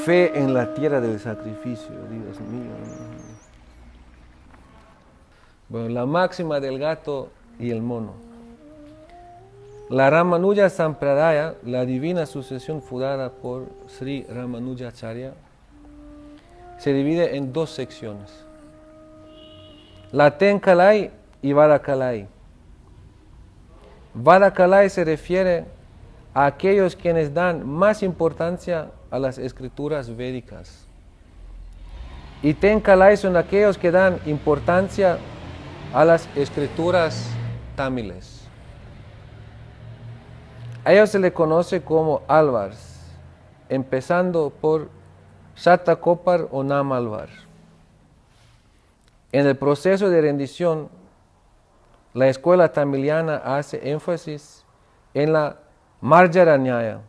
fe en la tierra del sacrificio, Dios mío. Bueno, la máxima del gato y el mono. La Ramanuja Sampradaya, la divina sucesión fundada por Sri Ramanujacharya, se divide en dos secciones. La Tenkalai y Vadakalai. Vadakalai se refiere a aquellos quienes dan más importancia a las escrituras védicas. Y Tenkalai son aquellos que dan importancia a las escrituras tamiles. A ellos se le conoce como Alvars, empezando por Shatakopar o Namalvar. En el proceso de rendición, la escuela tamiliana hace énfasis en la Marjara Nyaya,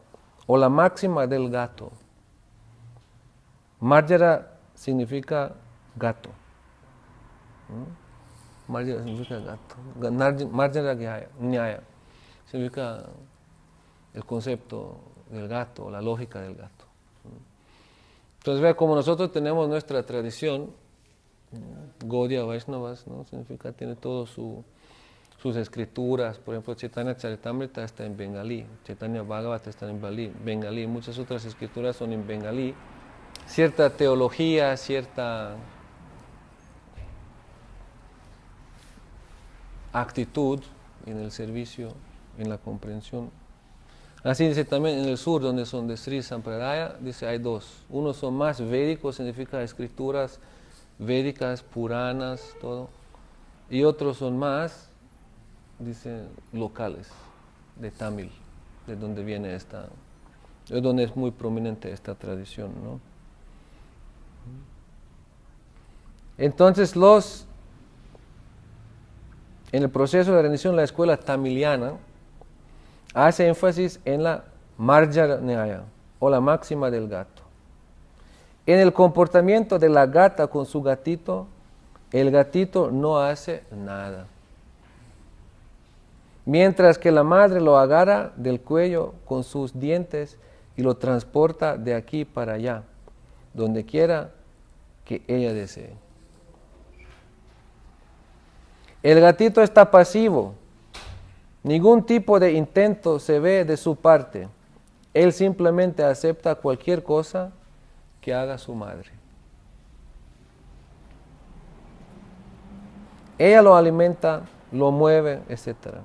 o la máxima del gato. Marjara significa gato. Marjara significa gato. Marjara Nyaya significa el concepto del gato, la lógica del gato. Entonces, vea, como nosotros tenemos nuestra tradición, Gaudiya Vaishnavas, ¿no? Significa, tiene todas sus escrituras. Por ejemplo, Chaitanya Charitamrita está en bengalí, Chaitanya Bhagavata está en bengalí, muchas otras escrituras son en bengalí. Cierta teología, cierta actitud en el servicio, en la comprensión. Así dice también en el sur, donde son de Sri Sampradaya, dice hay dos. Unos son más védicos, significa escrituras védicas, puranas, todo. Y otros son más, dice, locales, de Tamil, de donde viene esta, de donde es muy prominente esta tradición, ¿no? Entonces en el proceso de rendición, la escuela tamiliana hace énfasis en la Marjara Nyaya, o la máxima del gato. En el comportamiento de la gata con su gatito, el gatito no hace nada. Mientras que la madre lo agarra del cuello con sus dientes y lo transporta de aquí para allá, donde quiera que ella desee. El gatito está pasivo. Ningún tipo de intento se ve de su parte. Él simplemente acepta cualquier cosa que haga su madre. Ella lo alimenta, lo mueve, etc.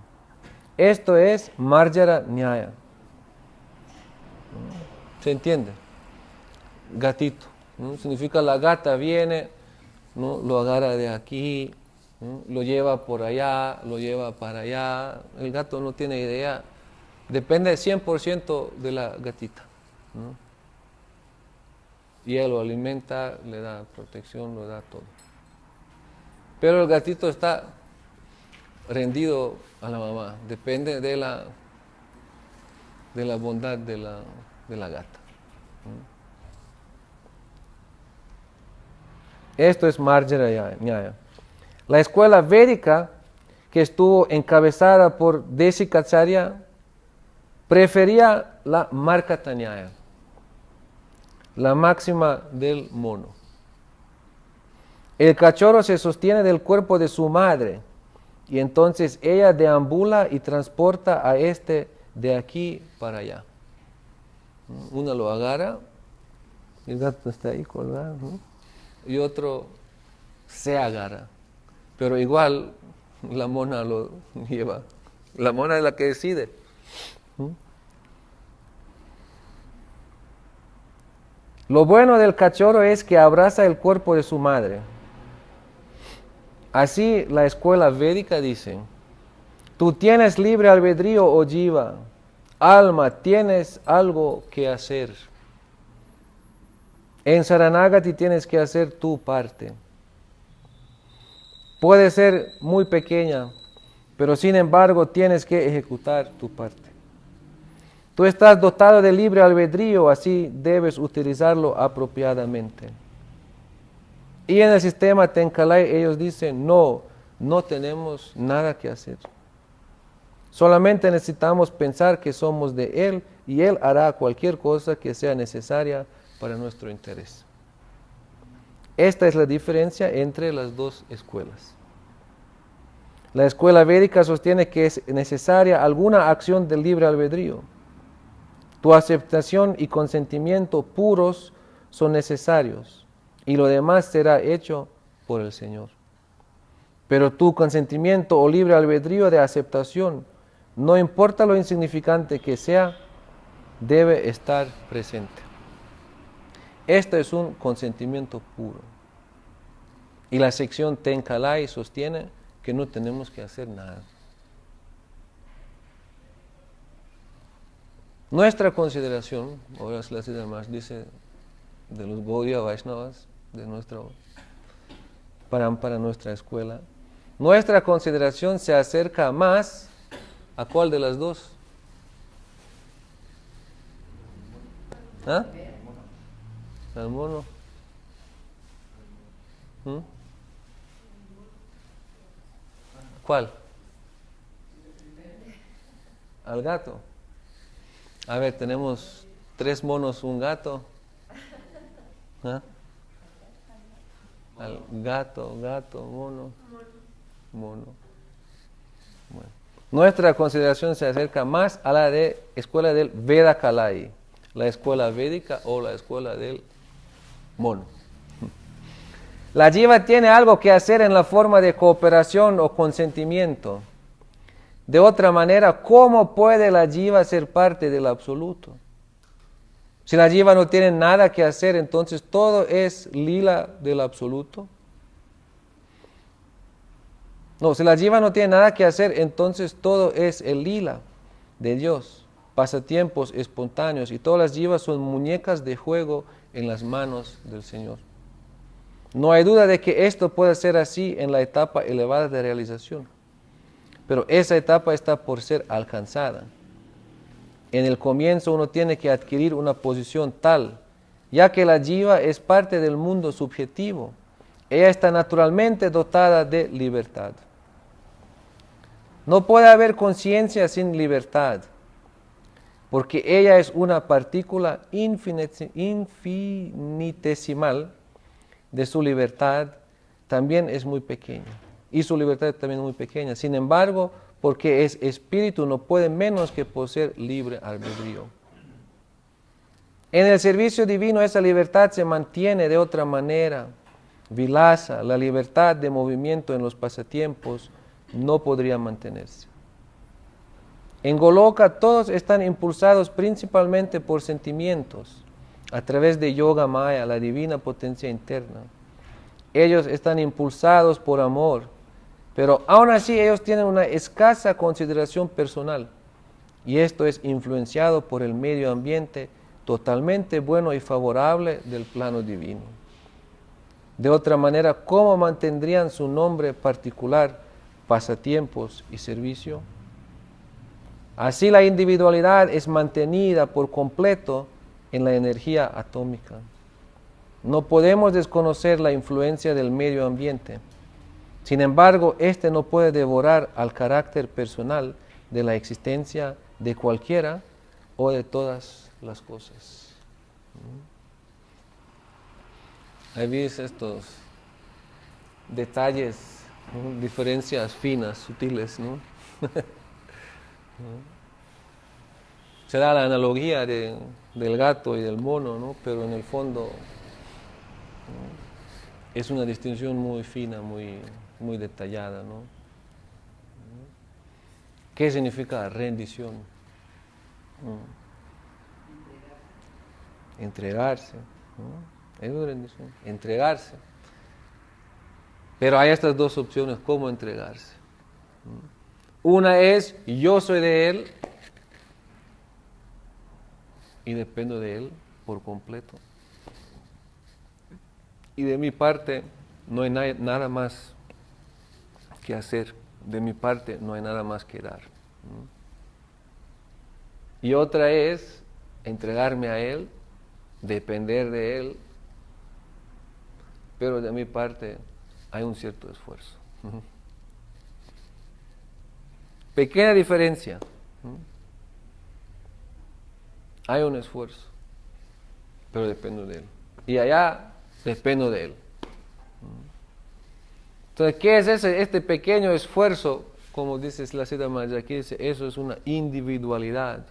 Esto es Marjara Nyaya. ¿Se entiende? Gatito, ¿no? Significa la gata viene, ¿no? Lo agarra de aquí, ¿no? Lo lleva por allá, lo lleva para allá. El gato no tiene idea. Depende 100% de la gatita, ¿no? Y ella lo alimenta, le da protección, lo da todo. Pero el gatito está rendido a la mamá. Depende de la bondad de la gata. Esto es Marjara Nyaya. La escuela védica, que estuvo encabezada por Desikacharya, prefería la Markata Nyaya, la máxima del mono. El cachorro se sostiene del cuerpo de su madre y entonces ella deambula y transporta a este de aquí para allá. Uno lo agarra, el gato está ahí colgado, ¿no? Y otro se agarra, pero igual la mona lo lleva. La mona es la que decide. Lo bueno del cachorro es que abraza el cuerpo de su madre. Así la escuela védica dice: tú tienes libre albedrío, oh jiva, alma, tienes algo que hacer. En Saranagati tienes que hacer tu parte. Puede ser muy pequeña, pero sin embargo tienes que ejecutar tu parte. Tú estás dotado de libre albedrío, así debes utilizarlo apropiadamente. Y en el sistema Tenkalai ellos dicen, no tenemos nada que hacer. Solamente necesitamos pensar que somos de Él y Él hará cualquier cosa que sea necesaria para nuestro interés. Esta es la diferencia entre las dos escuelas. La escuela védica sostiene que es necesaria alguna acción del libre albedrío. Tu aceptación y consentimiento puros son necesarios y lo demás será hecho por el Señor. Pero tu consentimiento o libre albedrío de aceptación, no importa lo insignificante que sea, debe estar presente. Este es un consentimiento puro. Y la sección Tenkalai sostiene que no tenemos que hacer nada. Nuestra consideración, ahora es la cita más, dice, de los Gaudiya Vaishnavas, para nuestra escuela, nuestra consideración se acerca más ¿a cuál de las dos? ¿Ah? Al mono. ¿Cuál? Al gato. A ver, tenemos 3 monos, un gato. ¿Ah? Al gato, mono. Bueno. Nuestra consideración se acerca más a la de escuela del Vedakalai, la escuela védica o la escuela del mono. La jiva tiene algo que hacer en la forma de cooperación o consentimiento. De otra manera, ¿cómo puede la jiva ser parte del absoluto? Si la jiva no tiene nada que hacer, entonces todo es lila del absoluto. No, si la jiva no tiene nada que hacer, entonces todo es el lila de Dios, pasatiempos espontáneos, y todas las jivas son muñecas de juego en las manos del Señor. No hay duda de que esto puede ser así en la etapa elevada de realización, pero esa etapa está por ser alcanzada. En el comienzo uno tiene que adquirir una posición tal, ya que la jiva es parte del mundo subjetivo. Ella está naturalmente dotada de libertad. No puede haber conciencia sin libertad, porque ella es una partícula infinitesimal de su libertad, también es muy pequeña, y su libertad también es muy pequeña. Sin embargo, porque es espíritu, no puede menos que poseer libre albedrío. En el servicio divino esa libertad se mantiene de otra manera. Vilasa, la libertad de movimiento en los pasatiempos, no podría mantenerse. En Goloka todos están impulsados principalmente por sentimientos, a través de Yoga Maya, la divina potencia interna. Ellos están impulsados por amor, pero aún así ellos tienen una escasa consideración personal, y esto es influenciado por el medio ambiente totalmente bueno y favorable del plano divino. De otra manera, ¿cómo mantendrían su nombre particular, pasatiempos y servicio? Así la individualidad es mantenida por completo en la energía atómica. No podemos desconocer la influencia del medio ambiente. Sin embargo, este no puede devorar al carácter personal de la existencia de cualquiera o de todas las cosas. Ahí ves estos detalles, ¿no? Diferencias finas, sutiles, ¿no? Se da la analogía del gato y del mono, ¿no? Pero en el fondo, ¿no?, es una distinción muy fina, muy detallada, ¿no? ¿Qué significa rendición? Entregarse, ¿no? Eso es rendición, entregarse. Pero hay estas dos opciones, ¿cómo entregarse? Una es, yo soy de Él y dependo de Él por completo. Y de mi parte no hay nada más que hacer, de mi parte no hay nada más que dar. Y otra es entregarme a Él, depender de Él, pero de mi parte hay un cierto esfuerzo. Pequeña diferencia. Hay un esfuerzo, pero dependo de Él. Y allá dependo de Él. Entonces, ¿qué es este pequeño esfuerzo? Como dice la Siddha Maharaj, aquí dice, eso es una individualidad.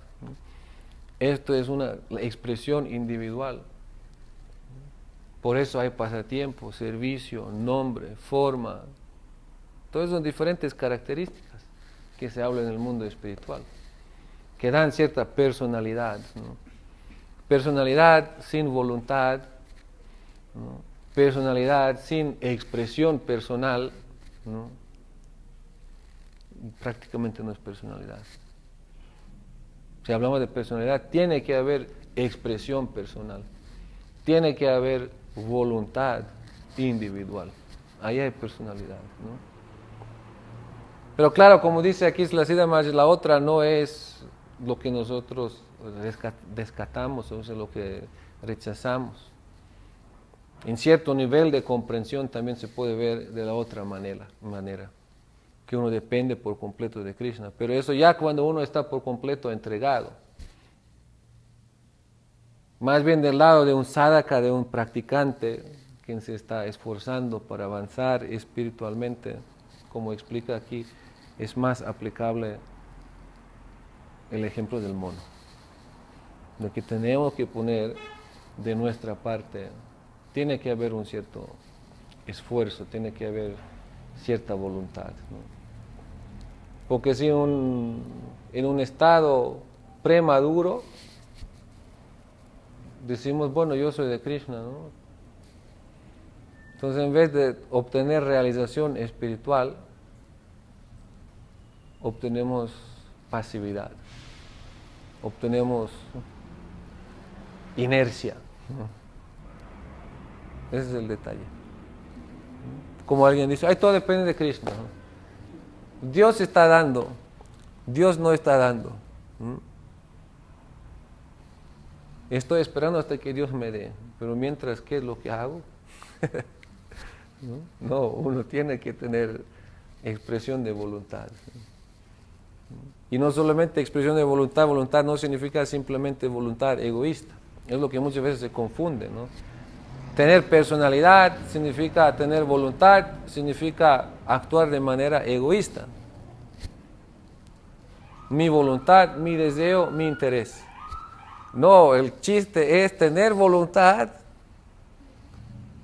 Esto es una expresión individual. Por eso hay pasatiempo, servicio, nombre, forma. Todas son diferentes características que se hablan en el mundo espiritual, que dan cierta personalidad, ¿no? Personalidad sin voluntad, ¿no? Personalidad sin expresión personal, ¿no? Prácticamente no es personalidad. Si hablamos de personalidad, tiene que haber expresión personal, tiene que haber voluntad individual. Ahí hay personalidad, ¿no? Pero claro, como dice aquí la Siddha Maharaj, la otra no es lo que nosotros descartamos, o sea, lo que rechazamos. En cierto nivel de comprensión también se puede ver de la otra manera, que uno depende por completo de Krishna. Pero eso ya cuando uno está por completo entregado. Más bien del lado de un sadhaka, de un practicante, quien se está esforzando para avanzar espiritualmente, como explica aquí, es más aplicable el ejemplo del mono. Lo que tenemos que poner de nuestra parte, tiene que haber un cierto esfuerzo, tiene que haber cierta voluntad, ¿no? Porque si en un estado premaduro decimos, bueno, yo soy de Krishna, ¿no? Entonces, en vez de obtener realización espiritual, obtenemos pasividad, obtenemos inercia. Ese es el detalle. Como alguien dice, ay, todo depende de Krishna, ¿no? Dios está dando, Dios no está dando. Estoy esperando hasta que Dios me dé, pero mientras, ¿qué es lo que hago? No, uno tiene que tener expresión de voluntad. Y no solamente expresión de voluntad, voluntad no significa simplemente voluntad egoísta. Es lo que muchas veces se confunde, ¿no? Tener personalidad significa tener voluntad, significa actuar de manera egoísta. Mi voluntad, mi deseo, mi interés. No, el chiste es tener voluntad,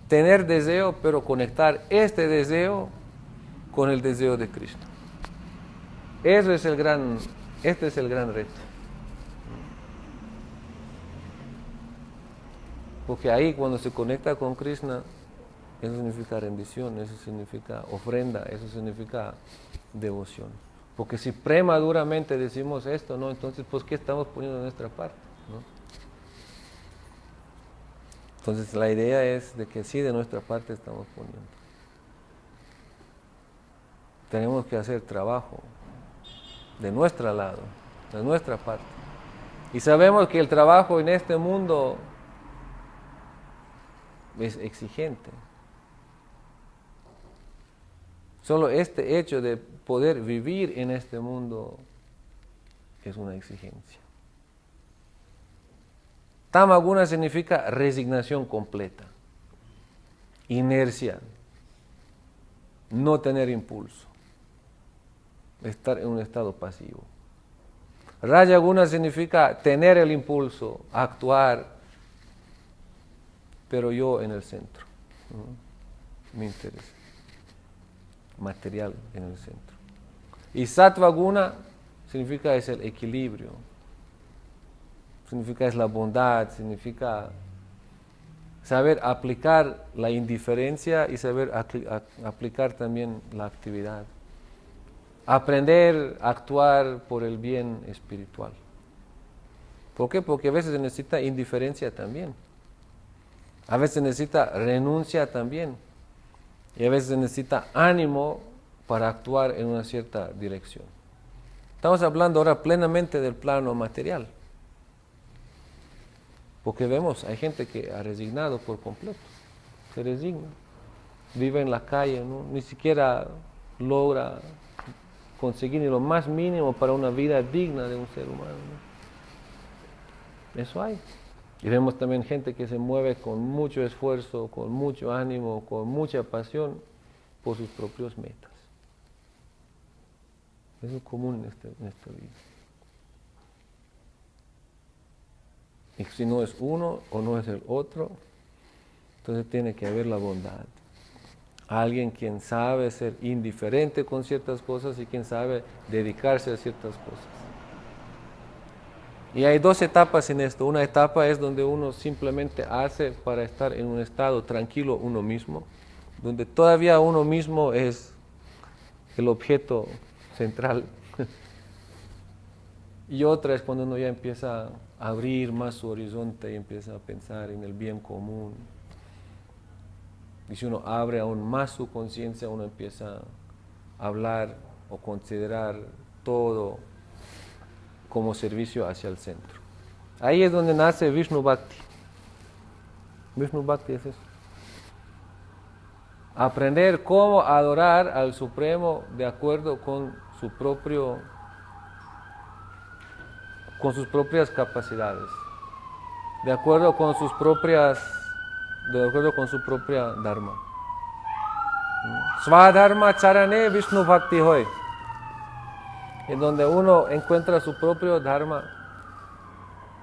tener deseo, pero conectar este deseo con el deseo de Cristo. Este es el gran reto. Porque ahí cuando se conecta con Krishna, eso significa rendición, eso significa ofrenda, eso significa devoción. Porque si premaduramente decimos esto, ¿no? Entonces, pues, ¿qué estamos poniendo de nuestra parte? ¿No? Entonces, la idea es de que sí, de nuestra parte estamos poniendo. Tenemos que hacer trabajo de nuestro lado, de nuestra parte. Y sabemos que el trabajo en este mundo es exigente. Solo este hecho de poder vivir en este mundo es una exigencia. Tamaguna significa resignación completa, inercia, no tener impulso, estar en un estado pasivo. Rajaguna significa tener el impulso, actuar, pero yo en el centro, ¿no? Mi interés material en el centro. Y Sattvaguna significa es el equilibrio, significa es la bondad, significa saber aplicar la indiferencia y saber aplicar también la actividad. Aprender a actuar por el bien espiritual. ¿Por qué? Porque a veces se necesita indiferencia también. A veces se necesita renuncia también. Y a veces se necesita ánimo para actuar en una cierta dirección. Estamos hablando ahora plenamente del plano material. Porque vemos, hay gente que ha resignado por completo. Se resigna. Vive en la calle, ¿no? Ni siquiera logra conseguir ni lo más mínimo para una vida digna de un ser humano, ¿no? Eso hay. Y vemos también gente que se mueve con mucho esfuerzo, con mucho ánimo, con mucha pasión por sus propios metas. Eso es común en esta vida. Y si no es uno o no es el otro, entonces tiene que haber la bondad. Alguien quien sabe ser indiferente con ciertas cosas y quien sabe dedicarse a ciertas cosas. Y hay dos etapas en esto. Una etapa es donde uno simplemente hace para estar en un estado tranquilo uno mismo, donde todavía uno mismo es el objeto central. Y otra es cuando uno ya empieza a abrir más su horizonte y empieza a pensar en el bien común. Y si uno abre aún más su conciencia, uno empieza a hablar o considerar todo como servicio hacia el centro. Ahí es donde nace Vishnu Bhakti. Vishnu Bhakti es eso. Aprender cómo adorar al Supremo de acuerdo con sus propias capacidades, de acuerdo con su propia Dharma. Swadharma charane Vishnu Bhakti hoy. En donde uno encuentra su propio Dharma,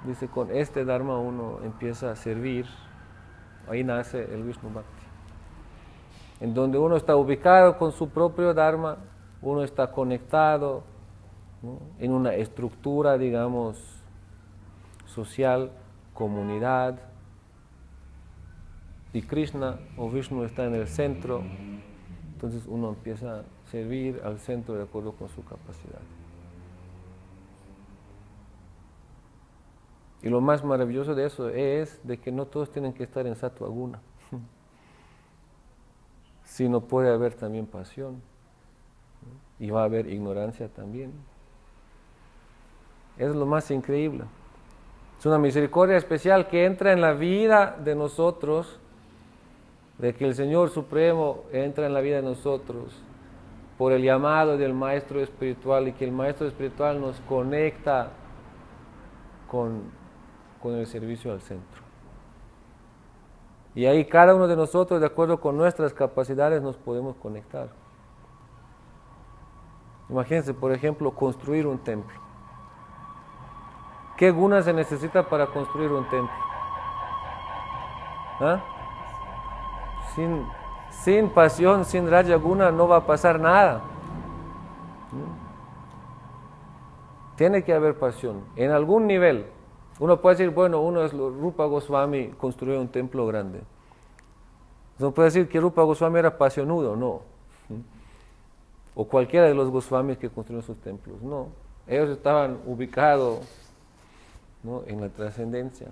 dice, con este Dharma uno empieza a servir, ahí nace el Vishnu Bhakti. En donde uno está ubicado con su propio Dharma, uno está conectado, ¿no?, en una estructura, digamos, social, comunidad, y Krishna o Vishnu está en el centro, entonces uno empieza a servir al centro de acuerdo con su capacidad. Y lo más maravilloso de eso es de que no todos tienen que estar en Sattva Guna, sino puede haber también pasión, ¿no?, y va a haber ignorancia también. Es lo más increíble. Es una misericordia especial que entra en la vida de nosotros, de que el Señor Supremo entra en la vida de nosotros por el llamado del Maestro Espiritual, y que el Maestro Espiritual nos conecta con el servicio al centro. Y ahí cada uno de nosotros, de acuerdo con nuestras capacidades, nos podemos conectar. Imagínense, por ejemplo, construir un templo. ¿Qué guna se necesita para construir un templo? ¿Ah? Sin pasión, sin Raja Guna, no va a pasar nada. Tiene que haber pasión, en algún nivel. Uno puede decir, bueno, uno es Rupa Goswami, construyó un templo grande. No puede decir que Rupa Goswami era pasionudo, no. O cualquiera de los Goswamis que construyeron sus templos, no. Ellos estaban ubicados, ¿no?, en la trascendencia.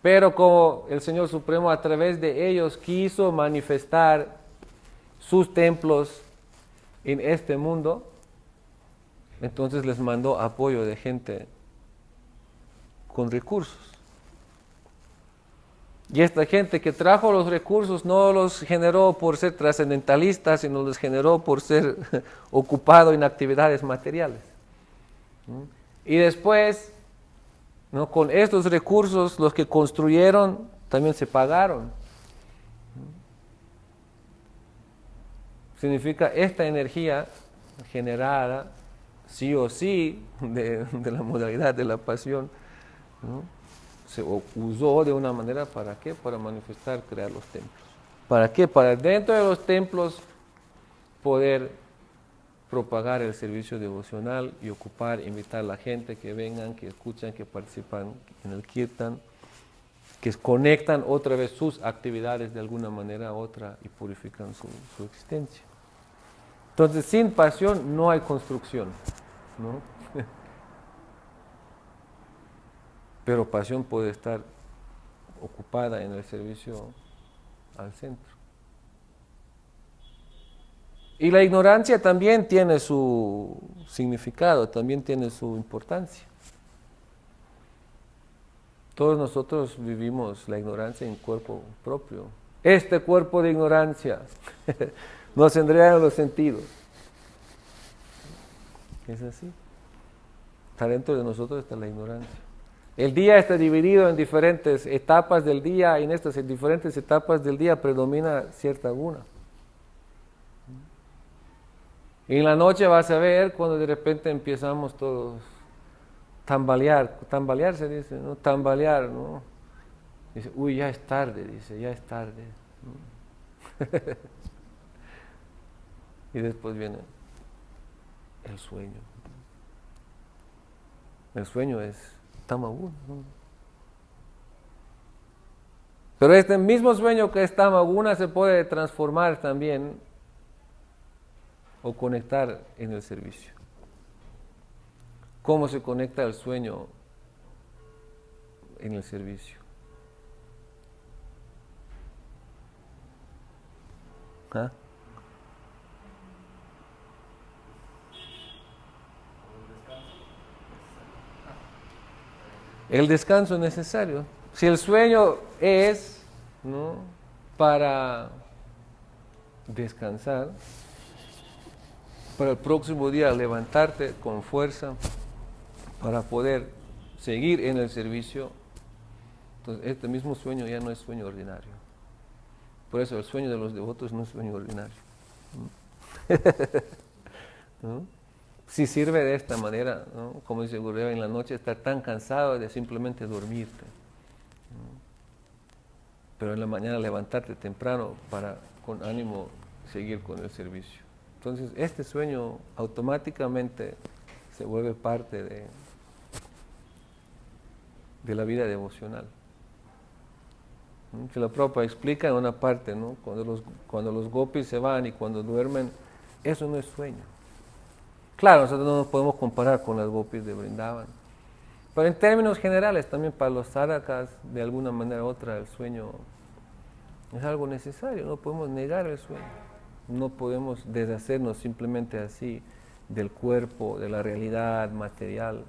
Pero como el Señor Supremo a través de ellos quiso manifestar sus templos en este mundo, entonces les mandó apoyo de gente con recursos. Y esta gente que trajo los recursos no los generó por ser trascendentalistas, sino los generó por ser ocupado en actividades materiales. Y después, ¿no?, con estos recursos, los que construyeron también se pagaron. Significa esta energía generada, sí o sí, de la modalidad de la pasión, ¿no?, se usó de una manera, ¿para qué? Para manifestar, crear los templos. ¿Para qué? Para dentro de los templos poder propagar el servicio devocional y invitar a la gente que vengan, que escuchan, que participan en el kirtan, que conectan otra vez sus actividades de alguna manera u otra y purifican su existencia. Entonces, sin pasión no hay construcción, ¿no? Pero pasión puede estar ocupada en el servicio al centro. Y la ignorancia también tiene su significado, también tiene su importancia. Todos nosotros vivimos la ignorancia en cuerpo propio. Este cuerpo de ignorancia nos enreda en los sentidos. Es así. Está dentro de nosotros está la ignorancia. El día está dividido en diferentes etapas del día y en estas diferentes etapas del día predomina cierta guna. Y en la noche vas a ver cuando de repente empezamos todos tambalear se dice, ¿no? Tambalear, ¿no? Dice, uy, ya es tarde, dice, ya es tarde. Y después viene el sueño. El sueño es tamaguna, ¿no? Pero este mismo sueño que es tamaguna se puede transformar también o conectar en el servicio. ¿Cómo se conecta el sueño en el servicio? ¿Ah? El descanso necesario. Si el sueño es, ¿no?, para descansar, para el próximo día levantarte con fuerza para poder seguir en el servicio, entonces este mismo sueño ya no es sueño ordinario. Por eso el sueño de los devotos no es sueño ordinario. ¿No? Si sirve de esta manera, ¿no? Como dice Gurudeva, en la noche estar tan cansado de simplemente dormirte, ¿no? Pero en la mañana levantarte temprano para con ánimo seguir con el servicio. Entonces este sueño automáticamente se vuelve parte de la vida devocional. Srila Prabhupada explica en una parte, ¿no?, cuando los gopis se van y cuando duermen, eso no es sueño. Claro, nosotros no nos podemos comparar con las gopis de Vrindavan, pero en términos generales también para los sadhakas, de alguna manera u otra, el sueño es algo necesario. No podemos negar el sueño, no podemos deshacernos simplemente así del cuerpo, de la realidad material,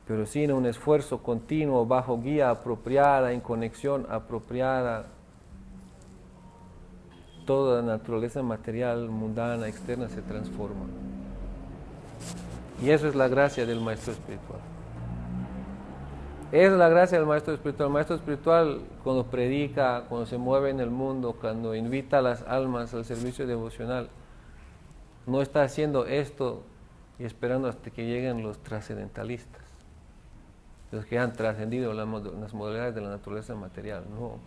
pero sí en un esfuerzo continuo, bajo guía apropiada, en conexión apropiada, toda la naturaleza material, mundana, externa se transforma. Y eso es la gracia del maestro espiritual. Es la gracia del maestro espiritual. El maestro espiritual, cuando predica, cuando se mueve en el mundo, cuando invita a las almas al servicio devocional, no está haciendo esto y esperando hasta que lleguen los trascendentalistas, los que han trascendido las modalidades de la naturaleza material. No,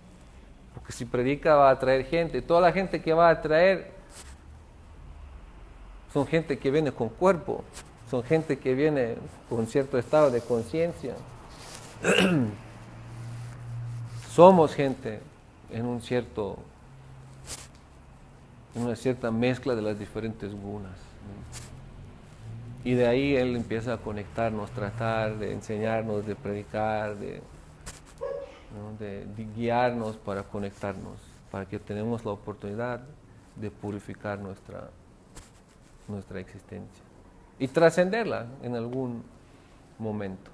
porque si predica va a atraer gente. Toda la gente que va a atraer son gente que viene con cuerpo, son gente que viene con cierto estado de conciencia. Somos gente en una cierta mezcla de las diferentes gunas, ¿no? Y de ahí él empieza a conectarnos, tratar de enseñarnos, de predicar, ¿no?, de guiarnos para conectarnos, para que tenemos la oportunidad de purificar nuestra existencia y trascenderla en algún momento.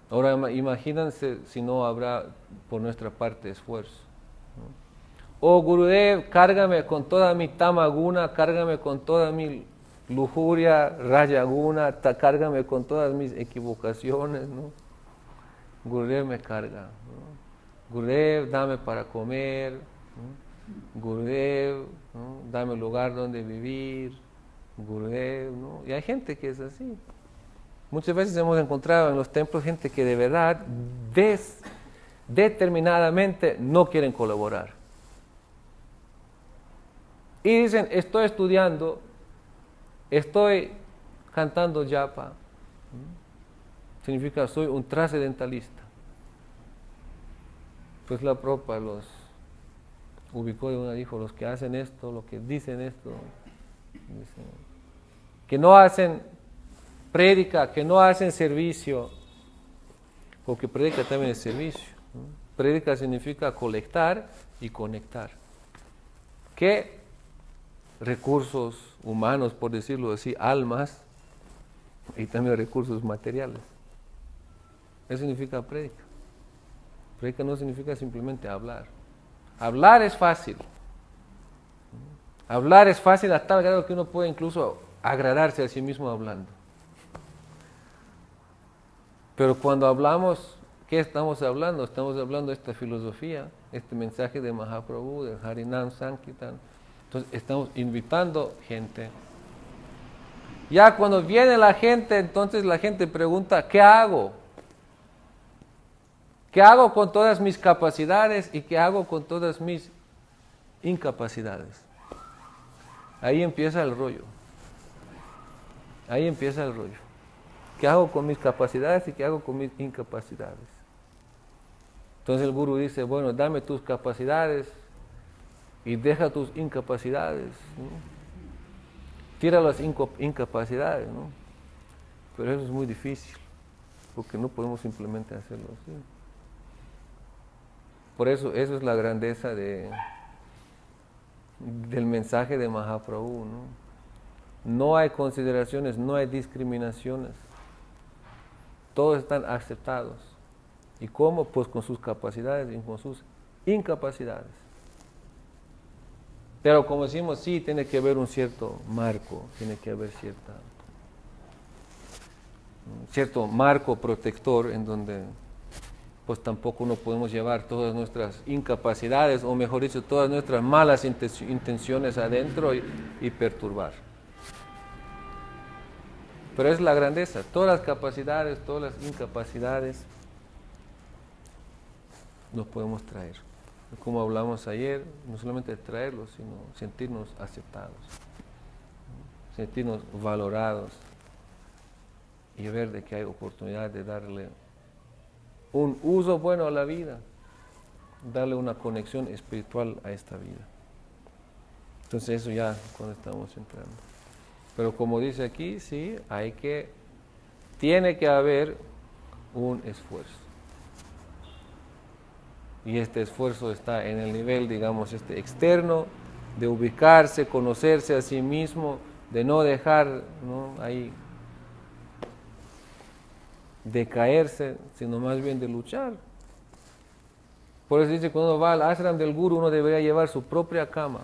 Ahora imagínense si no habrá por nuestra parte esfuerzo, ¿no? Oh Gurudev, cárgame con toda mi tamaguna, cárgame con toda mi lujuria, rajaguna, cárgame con todas mis equivocaciones, ¿no? Gurudev me carga, ¿no? Gurudev, dame para comer, ¿no? Gurudev, ¿no?, dame un lugar donde vivir, Gurudev, ¿no? Y hay gente que es así. Muchas veces hemos encontrado en los templos gente que de verdad, determinadamente no quieren colaborar. Y dicen, estoy estudiando, estoy cantando japa. Significa, soy un trascendentalista. Pues la Prabhupada los ubicó y dijo, los que hacen esto, los que dicen esto, dicen, que no hacen prédica, que no hacen servicio, porque prédica también es servicio, ¿no? Prédica significa colectar y conectar. ¿Qué? Recursos humanos, por decirlo así, almas, y también recursos materiales. Eso significa prédica. Prédica no significa simplemente hablar. Hablar es fácil. Hablar es fácil a tal grado que uno puede incluso agradarse a sí mismo hablando. Pero cuando hablamos, ¿qué estamos hablando? Estamos hablando de esta filosofía, este mensaje de Mahaprabhu, del Harinam Sankirtan. Entonces estamos invitando gente. Ya cuando viene la gente, entonces la gente pregunta, ¿qué hago? ¿Qué hago con todas mis capacidades y qué hago con todas mis incapacidades? Ahí empieza el rollo. Ahí empieza el rollo. ¿Qué hago con mis capacidades y qué hago con mis incapacidades? Entonces el gurú dice, bueno, dame tus capacidades y deja tus incapacidades, ¿no? Tira las incapacidades, ¿no? Pero eso es muy difícil, porque no podemos simplemente hacerlo así. Por eso es la grandeza del mensaje de Mahaprabhu, ¿no? No hay consideraciones, no hay discriminaciones. Todos están aceptados. ¿Y cómo? Pues con sus capacidades y con sus incapacidades. Pero como decimos, sí, tiene que haber un cierto marco, tiene que haber cierto marco protector en donde pues tampoco no podemos llevar todas nuestras incapacidades, o mejor dicho, todas nuestras malas intenciones adentro y perturbar. Pero es la grandeza, todas las capacidades, todas las incapacidades nos podemos traer. Como hablamos ayer, no solamente traerlos, sino sentirnos aceptados, sentirnos valorados y ver de que hay oportunidad de darle un uso bueno a la vida, darle una conexión espiritual a esta vida. Entonces eso ya cuando estamos entrando. Pero como dice aquí, sí, tiene que haber un esfuerzo. Y este esfuerzo está en el nivel, digamos, externo, de ubicarse, conocerse a sí mismo, de no dejar, ¿no?, ahí decaerse, sino más bien de luchar. Por eso dice que cuando uno va al ashram del guru, uno debería llevar su propia cama,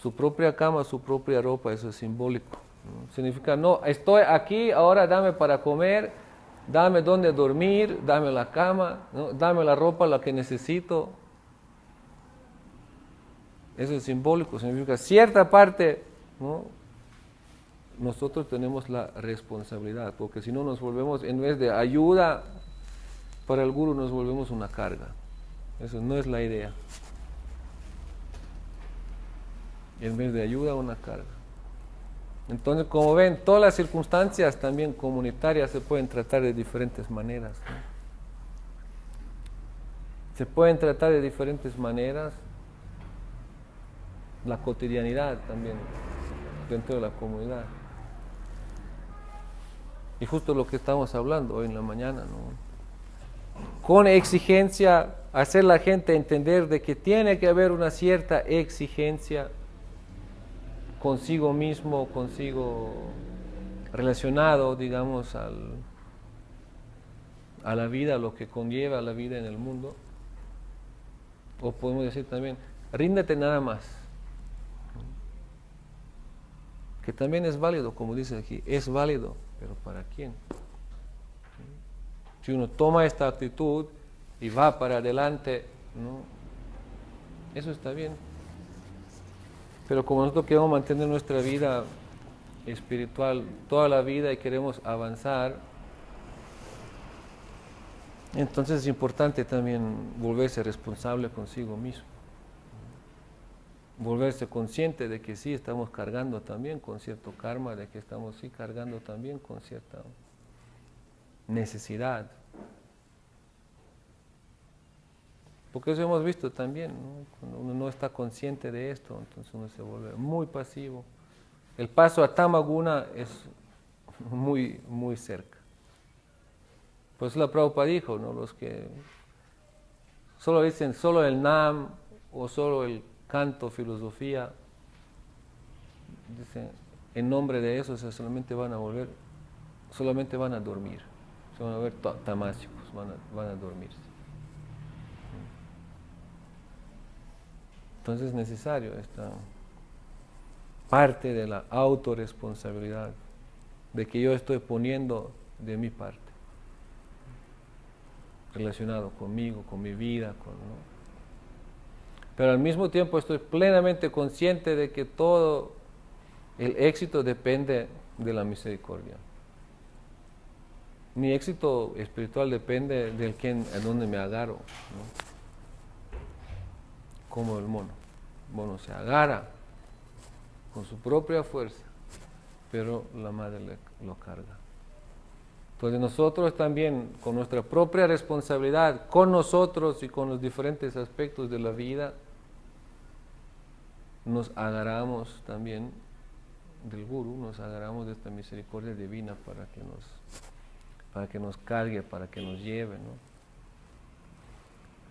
su propia ropa, eso es simbólico, ¿no? Significa, no, estoy aquí, ahora dame para comer, dame donde dormir, dame la cama, ¿no?, dame la ropa, la que necesito. Eso es simbólico, significa cierta parte, ¿no?, nosotros tenemos la responsabilidad, porque si no nos volvemos, en vez de ayuda para el guru, nos volvemos una carga. Eso no es la idea. En vez de ayuda, una carga. Entonces, como ven, todas las circunstancias también comunitarias se pueden tratar de diferentes maneras, ¿no? Se pueden tratar de diferentes maneras. La cotidianidad también dentro de la comunidad. Y justo lo que estamos hablando hoy en la mañana, ¿no? Con exigencia, hacer la gente entender de que tiene que haber una cierta exigencia consigo mismo, consigo relacionado, digamos, a la vida, lo que conlleva la vida en el mundo. O podemos decir también, ríndete nada más. Que también es válido, como dice aquí, es válido, pero ¿para quién? Si uno toma esta actitud y va para adelante, ¿no?, eso está bien. Pero como nosotros queremos mantener nuestra vida espiritual toda la vida y queremos avanzar, entonces es importante también volverse responsable consigo mismo. Volverse consciente de que sí estamos cargando también con cierto karma, de que estamos sí cargando también con cierta necesidad. Porque eso hemos visto también, ¿no? Cuando uno no está consciente de esto, entonces uno se vuelve muy pasivo. El paso a Tamaguna es muy, muy cerca. Pues la Prabhupada dijo, ¿no?, los que solo dicen solo el Nam o solo el canto, filosofía, dicen, en nombre de eso, o sea, solamente van a dormir, se van a ver tamásicos, van a dormirse. Entonces es necesario esta parte de la autorresponsabilidad, de que yo estoy poniendo de mi parte. relacionado conmigo, con mi vida, ¿no? Pero al mismo tiempo estoy plenamente consciente de que todo el éxito depende de la misericordia. Mi éxito espiritual depende del a dónde me agarro, ¿no? Como el mono. El mono se agarra con su propia fuerza, pero la madre lo carga. Entonces nosotros también, con nuestra propia responsabilidad, con nosotros y con los diferentes aspectos de la vida, nos agarramos también del Gurú, nos agarramos de esta misericordia divina para que nos cargue, para que nos lleve, ¿no?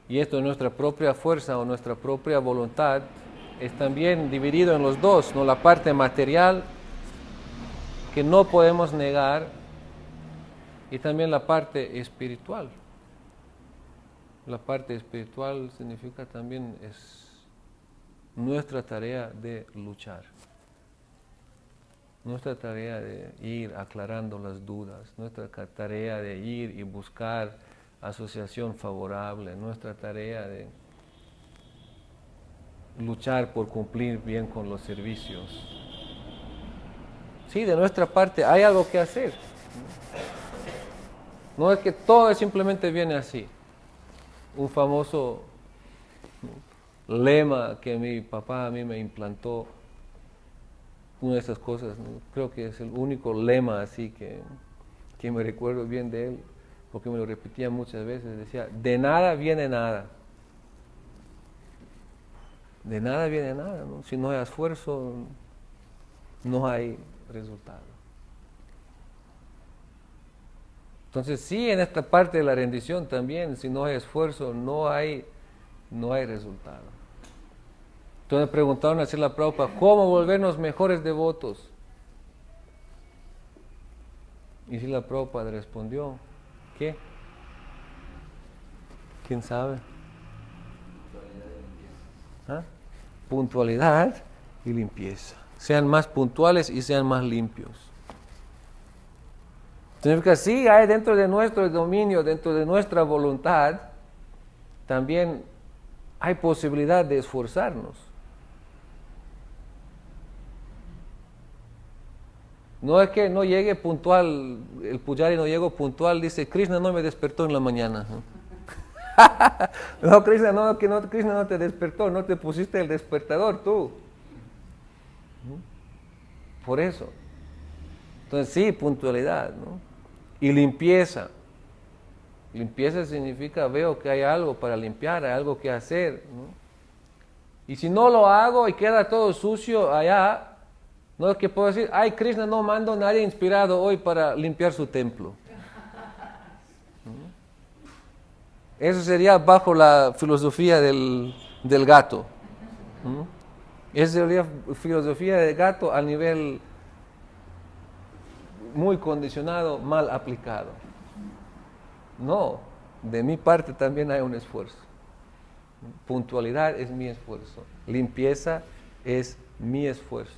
Y esto, nuestra propia fuerza o nuestra propia voluntad, es también dividido en los dos, ¿no? La parte material, que no podemos negar, y también la parte espiritual. La parte espiritual significa también es nuestra tarea de luchar. Nuestra tarea de ir aclarando las dudas, nuestra tarea de ir y buscar asociación favorable, nuestra tarea de luchar por cumplir bien con los servicios. Sí, de nuestra parte hay algo que hacer. No es que todo simplemente viene así. Un famoso lema que mi papá a mí me implantó, una de esas cosas, ¿no? Creo que es el único lema así que me recuerdo bien de él, porque me lo repetía muchas veces, decía, de nada viene nada. De nada viene nada, ¿no? Si no hay esfuerzo, no hay resultado. Entonces sí, en esta parte de la rendición también, si no hay esfuerzo, no hay resultado. Entonces me preguntaron a Srila Prabhupada, ¿cómo volvernos mejores devotos? Y Srila Prabhupada respondió, ¿qué? ¿Quién sabe? ¿Ah? Puntualidad y limpieza. Sean más puntuales y sean más limpios. Significa, sí, hay dentro de nuestro dominio, dentro de nuestra voluntad, también hay posibilidad de esforzarnos. No es que no llegue puntual, el pujari no llegó puntual, dice, Krishna no me despertó en la mañana. No, Krishna no te despertó, no te pusiste el despertador tú. Por eso. Entonces sí, puntualidad, ¿no? Y limpieza. Limpieza significa, veo que hay algo para limpiar, hay algo que hacer, ¿no? Y si no lo hago y queda todo sucio allá, no es que puedo decir, ay, Krishna no mandó a nadie inspirado hoy para limpiar su templo. Eso sería bajo la filosofía del gato. Esa sería filosofía del gato a nivel muy condicionado, mal aplicado. No, de mi parte también hay un esfuerzo. Puntualidad es mi esfuerzo. Limpieza es mi esfuerzo.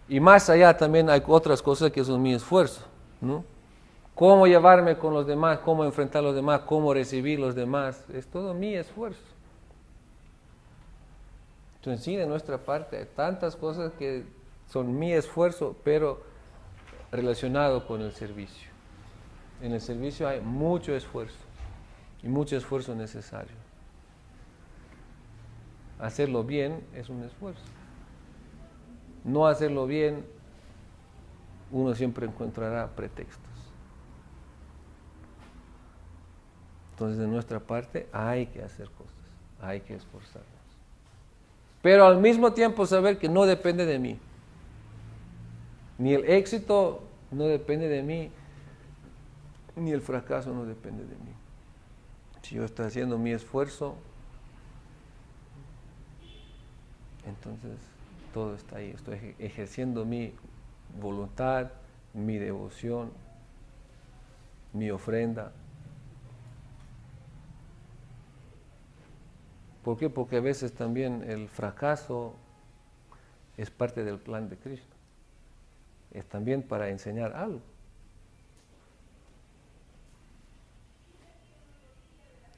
Y más allá también hay otras cosas que son mi esfuerzo, ¿no? Cómo llevarme con los demás, cómo enfrentar a los demás, cómo recibir los demás, es todo mi esfuerzo. Entonces sí, de nuestra parte hay tantas cosas que son mi esfuerzo, pero relacionado con el servicio. En el servicio hay mucho esfuerzo y mucho esfuerzo necesario. Hacerlo bien es un esfuerzo. No hacerlo bien, uno siempre encontrará pretextos. Entonces, de nuestra parte, hay que hacer cosas, hay que esforzarnos. Pero al mismo tiempo saber que no depende de mí. Ni el éxito no depende de mí, ni el fracaso no depende de mí. Si yo estoy haciendo mi esfuerzo, entonces todo está ahí. Estoy ejerciendo mi voluntad, mi devoción, mi ofrenda. ¿Por qué? Porque a veces también el fracaso es parte del plan de Krishna. Es también para enseñar algo.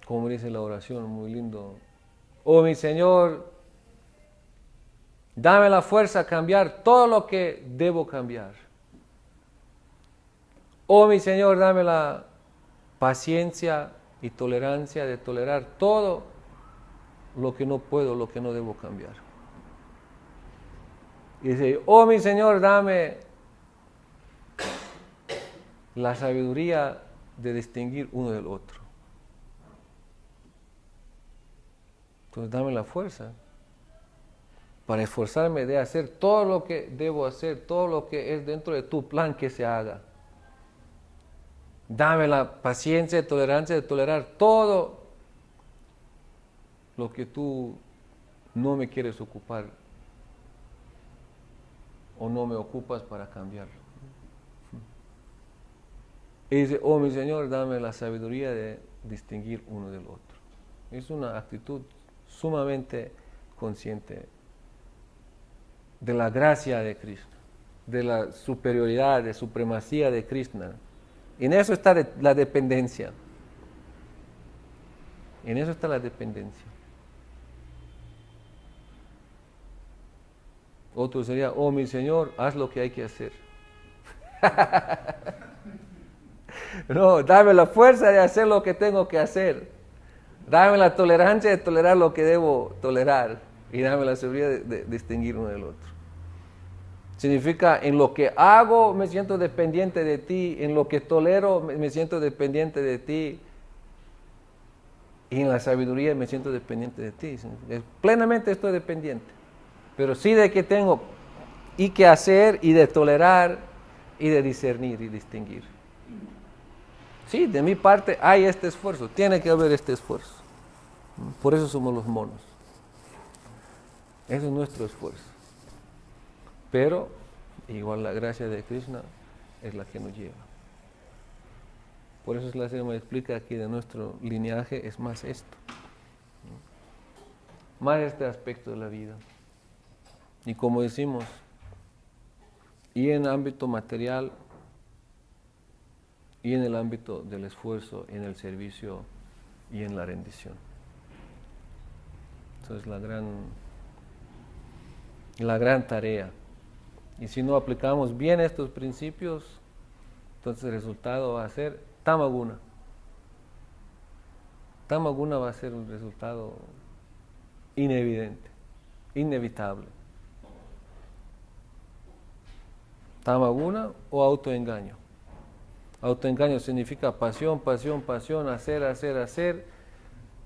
como dice la oración, muy lindo. Oh mi Señor, dame la fuerza a cambiar todo lo que debo cambiar. Oh mi Señor, dame la paciencia y tolerancia de tolerar todo lo que no puedo, lo que no debo cambiar. Y dice, oh mi Señor, dame la sabiduría de distinguir uno del otro. Entonces dame la fuerza para esforzarme de hacer todo lo que debo hacer, todo lo que es dentro de tu plan que se haga. Dame la paciencia y tolerancia de tolerar todo lo que tú no me quieres ocupar o no me ocupas para cambiarlo. Y dice, oh mi Señor, dame la sabiduría de distinguir uno del otro. Es una actitud sumamente consciente de la gracia de Krishna, de la superioridad, de supremacía de Krishna. En eso está la dependencia. En eso está la dependencia. Otro sería, oh mi Señor, haz lo que hay que hacer. No, dame la fuerza de hacer lo que tengo que hacer. Dame la tolerancia de tolerar lo que debo tolerar. Y dame la seguridad de distinguir uno del otro. Significa, en lo que hago me siento dependiente de ti, en lo que tolero me siento dependiente de ti, y en la sabiduría me siento dependiente de ti. Plenamente estoy dependiente, pero sí de que tengo y que hacer y de tolerar y de discernir y distinguir. Sí, de mi parte hay este esfuerzo, tiene que haber este esfuerzo. Por eso somos los monos. Ese es nuestro esfuerzo. Pero igual la gracia de Krishna es la que nos lleva. Por eso la Señora me explica aquí de nuestro lineaje es más esto. Más este aspecto de la vida. Y como decimos, y en el ámbito material, y en el ámbito del esfuerzo, en el servicio y en la rendición. Entonces la gran tarea. Y si no aplicamos bien estos principios, entonces el resultado va a ser tamaguna. Tamaguna va a ser un resultado inevidente, inevitable. Tamaguna o autoengaño. Autoengaño significa pasión, pasión, pasión, hacer,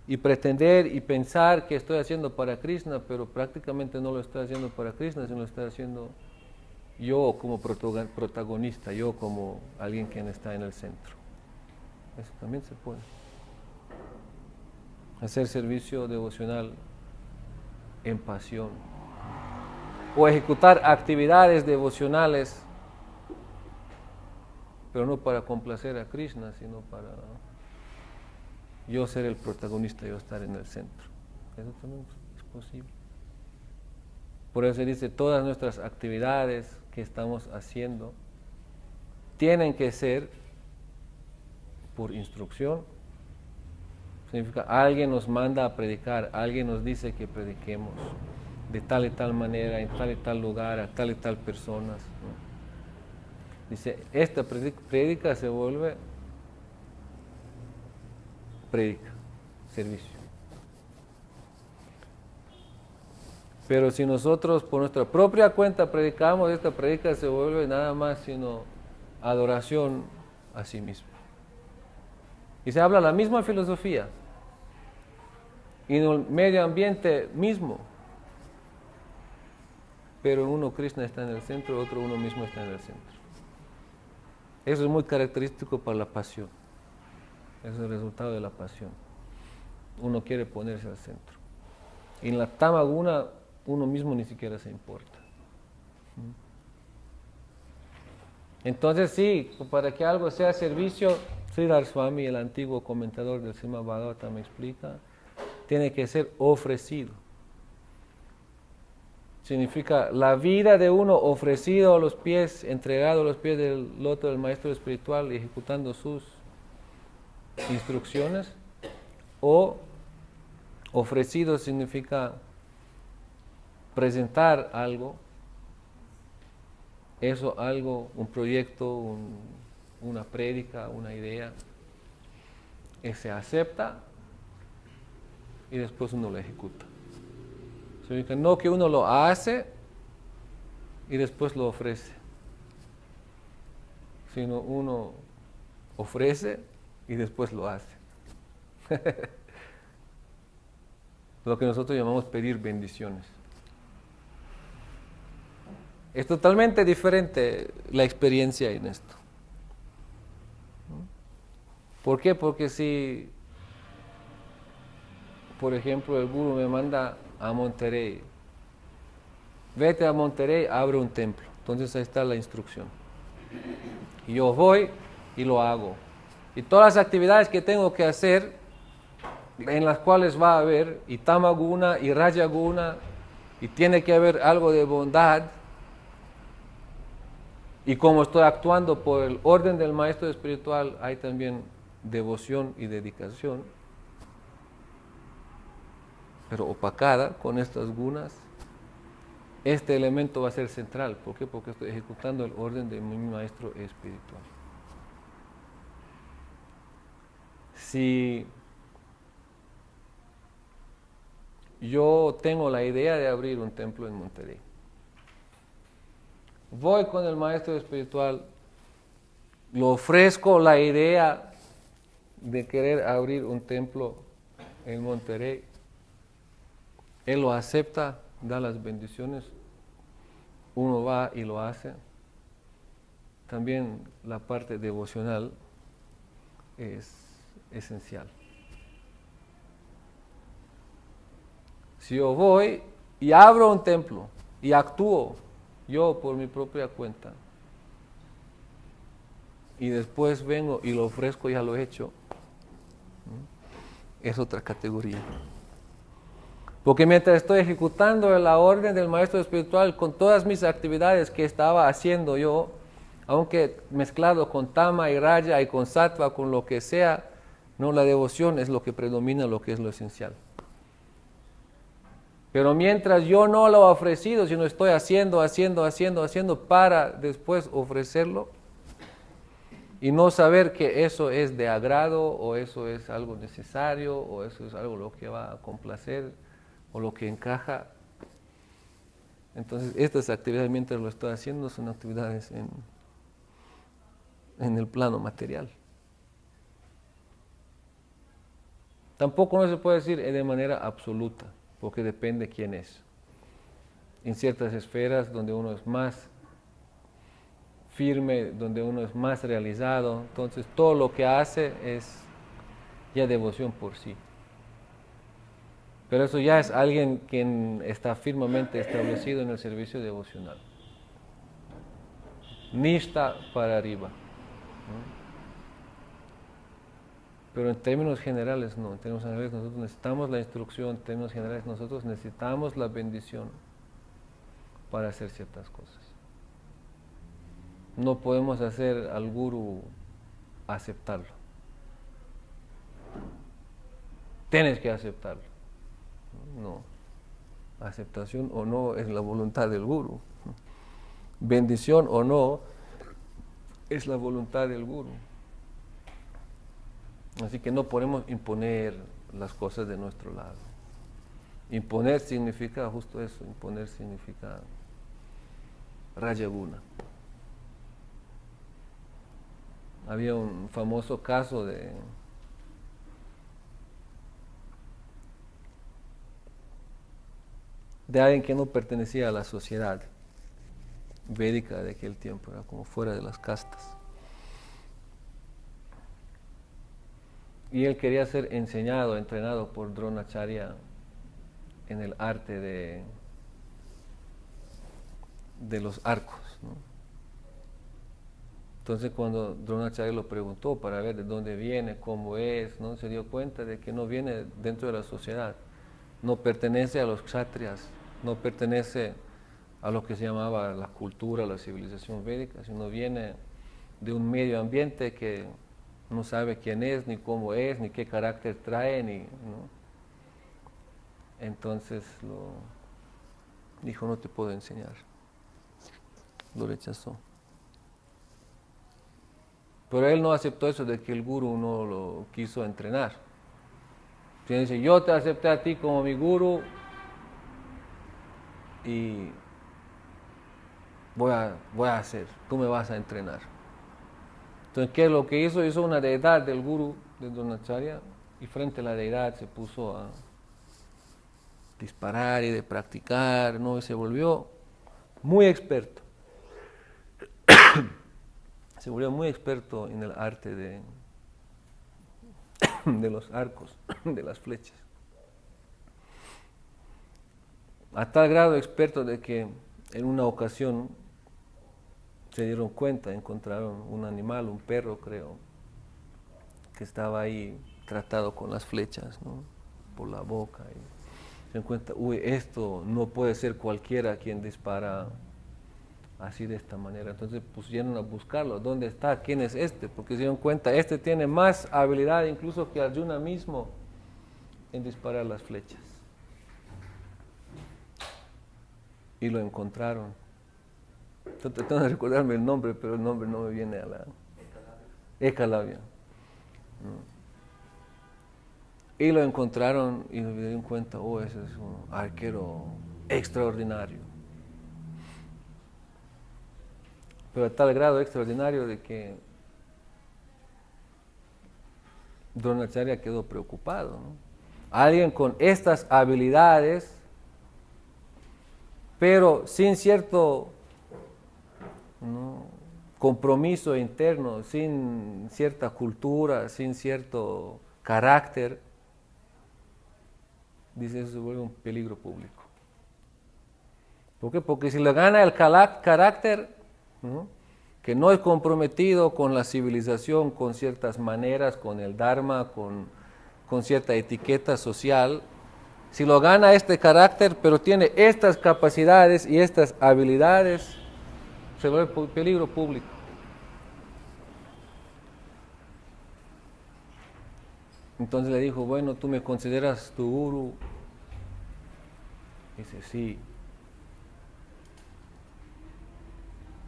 y pretender y pensar que estoy haciendo para Krishna, pero prácticamente no lo estoy haciendo para Krishna, sino lo estoy haciendo yo como protagonista, yo como alguien que está en el centro. Eso también se puede. Hacer servicio devocional en pasión. O ejecutar actividades devocionales, pero no para complacer a Krishna, sino para yo ser el protagonista, yo estar en el centro. Eso también es posible. Por eso se dice, todas nuestras actividades que estamos haciendo tienen que ser por instrucción. Significa, alguien nos manda a predicar, alguien nos dice que prediquemos de tal y tal manera, en tal y tal lugar, a tal y tal personas, ¿no? Dice, esta prédica se vuelve prédica, servicio. Pero si nosotros por nuestra propia cuenta predicamos, esta prédica se vuelve nada más sino adoración a sí mismo. Y se habla la misma filosofía, y en el medio ambiente mismo, pero uno Krishna está en el centro, otro uno mismo está en el centro. Eso es muy característico para la pasión. Es el resultado de la pasión. Uno quiere ponerse al centro. Y en la tamaguna uno mismo ni siquiera se importa. Entonces sí, para que algo sea servicio, Sridhar Swami, el antiguo comentador del Srimad Bhagavatam, me explica, tiene que ser ofrecido. Significa la vida de uno ofrecido a los pies, entregado a los pies del loto del maestro espiritual, ejecutando sus instrucciones, O ofrecido significa presentar algo, eso algo, un proyecto, una prédica, una idea, se acepta y después uno lo ejecuta. Significa no que uno lo hace y después lo ofrece, sino uno ofrece y después lo hace. Lo que nosotros llamamos pedir bendiciones. Es totalmente diferente la experiencia en esto. ¿Por qué? Porque si, por ejemplo, el gurú me manda a Monterrey, vete a Monterrey, abre un templo. Entonces ahí está la instrucción. Y yo voy y lo hago. Y todas las actividades que tengo que hacer, en las cuales va a haber y tamaguna y rajaguna, y tiene que haber algo de bondad, y como estoy actuando por el orden del maestro espiritual, hay también devoción y dedicación, pero opacada con estas gunas. Este elemento va a ser central. ¿Por qué? Porque estoy ejecutando el orden de mi maestro espiritual. Si yo tengo la idea de abrir un templo en Monterrey, voy con el maestro espiritual, le ofrezco la idea de querer abrir un templo en Monterrey, él lo acepta, da las bendiciones, uno va y lo hace. También la parte devocional es esencial. Si yo voy y abro un templo y actúo yo por mi propia cuenta y después vengo y lo ofrezco, ya lo he hecho, es otra categoría. Porque mientras estoy ejecutando la orden del maestro espiritual con todas mis actividades que estaba haciendo yo, aunque mezclado con tama y raya y con sattva, con lo que sea, no, la devoción es lo que predomina, lo que es lo esencial. Pero mientras yo no lo he ofrecido, sino estoy haciendo para después ofrecerlo y no saber que eso es de agrado o eso es algo necesario o eso es algo lo que va a complacer o lo que encaja. Entonces estas actividades mientras lo estoy haciendo son actividades en el plano material. Tampoco no se puede decir de manera absoluta, porque depende quién es. En ciertas esferas donde uno es más firme, donde uno es más realizado, entonces todo lo que hace es ya devoción por sí. Pero eso ya es alguien quien está firmemente establecido en el servicio devocional. Nishta para arriba. ¿No? Pero en términos generales no, en términos generales nosotros necesitamos la instrucción, en términos generales nosotros necesitamos la bendición para hacer ciertas cosas. No podemos hacer al gurú aceptarlo. Tienes que aceptarlo. No. Aceptación o no es la voluntad del gurú. Bendición o no es la voluntad del gurú. Así que no podemos imponer las cosas de nuestro lado. Imponer significa justo eso, imponer significa rajaguna. Había un famoso caso de alguien que no pertenecía a la sociedad védica de aquel tiempo, era como fuera de las castas. Y él quería ser enseñado, entrenado por Dronacharya en el arte de los arcos, ¿no? Entonces cuando Dronacharya lo preguntó para ver de dónde viene, cómo es, ¿no? Se dio cuenta de que no viene dentro de la sociedad, no pertenece a los kshatriyas, no pertenece a lo que se llamaba la cultura, la civilización védica, sino viene de un medio ambiente que No sabe quién es, ni cómo es, ni qué carácter trae, ¿no? Entonces dijo, no te puedo enseñar. Lo rechazó. Pero él no aceptó eso de que el gurú no lo quiso entrenar. Él dice, yo te acepté a ti como mi gurú y voy a hacer, tú me vas a entrenar. Entonces, ¿qué es lo que hizo? Hizo una deidad del gurú de Dronacharya y frente a la deidad se puso a disparar y de practicar, ¿no? Y se volvió muy experto. Se volvió muy experto en el arte de los arcos, de las flechas. A tal grado experto de que en una ocasión se dieron cuenta, encontraron un animal, un perro creo, que estaba ahí tratado con las flechas, ¿no? Por la boca. Y se dan cuenta, uy, esto no puede ser cualquiera quien dispara así de esta manera. Entonces pusieron a buscarlo, ¿dónde está? ¿Quién es este? Porque se dieron cuenta, este tiene más habilidad incluso que Arjuna mismo en disparar las flechas. Y lo encontraron. Estoy tratando de recordarme el nombre, pero el nombre no me viene a la... Ekalavya. Y lo encontraron y me dieron cuenta, oh, ese es un arquero extraordinario. Pero a tal grado extraordinario de que Dronacharya quedó preocupado, ¿no? Alguien con estas habilidades, pero sin cierto, ¿no?, compromiso interno, sin cierta cultura, sin cierto carácter, dice, eso se vuelve un peligro público. ¿Por qué? Porque si le gana el carácter, ¿no?, que no es comprometido con la civilización, con ciertas maneras, con el dharma, con cierta etiqueta social, si lo gana este carácter, pero tiene estas capacidades y estas habilidades, se vuelve peligro público. Entonces le dijo, bueno, ¿tú me consideras tu gurú? Dice, sí.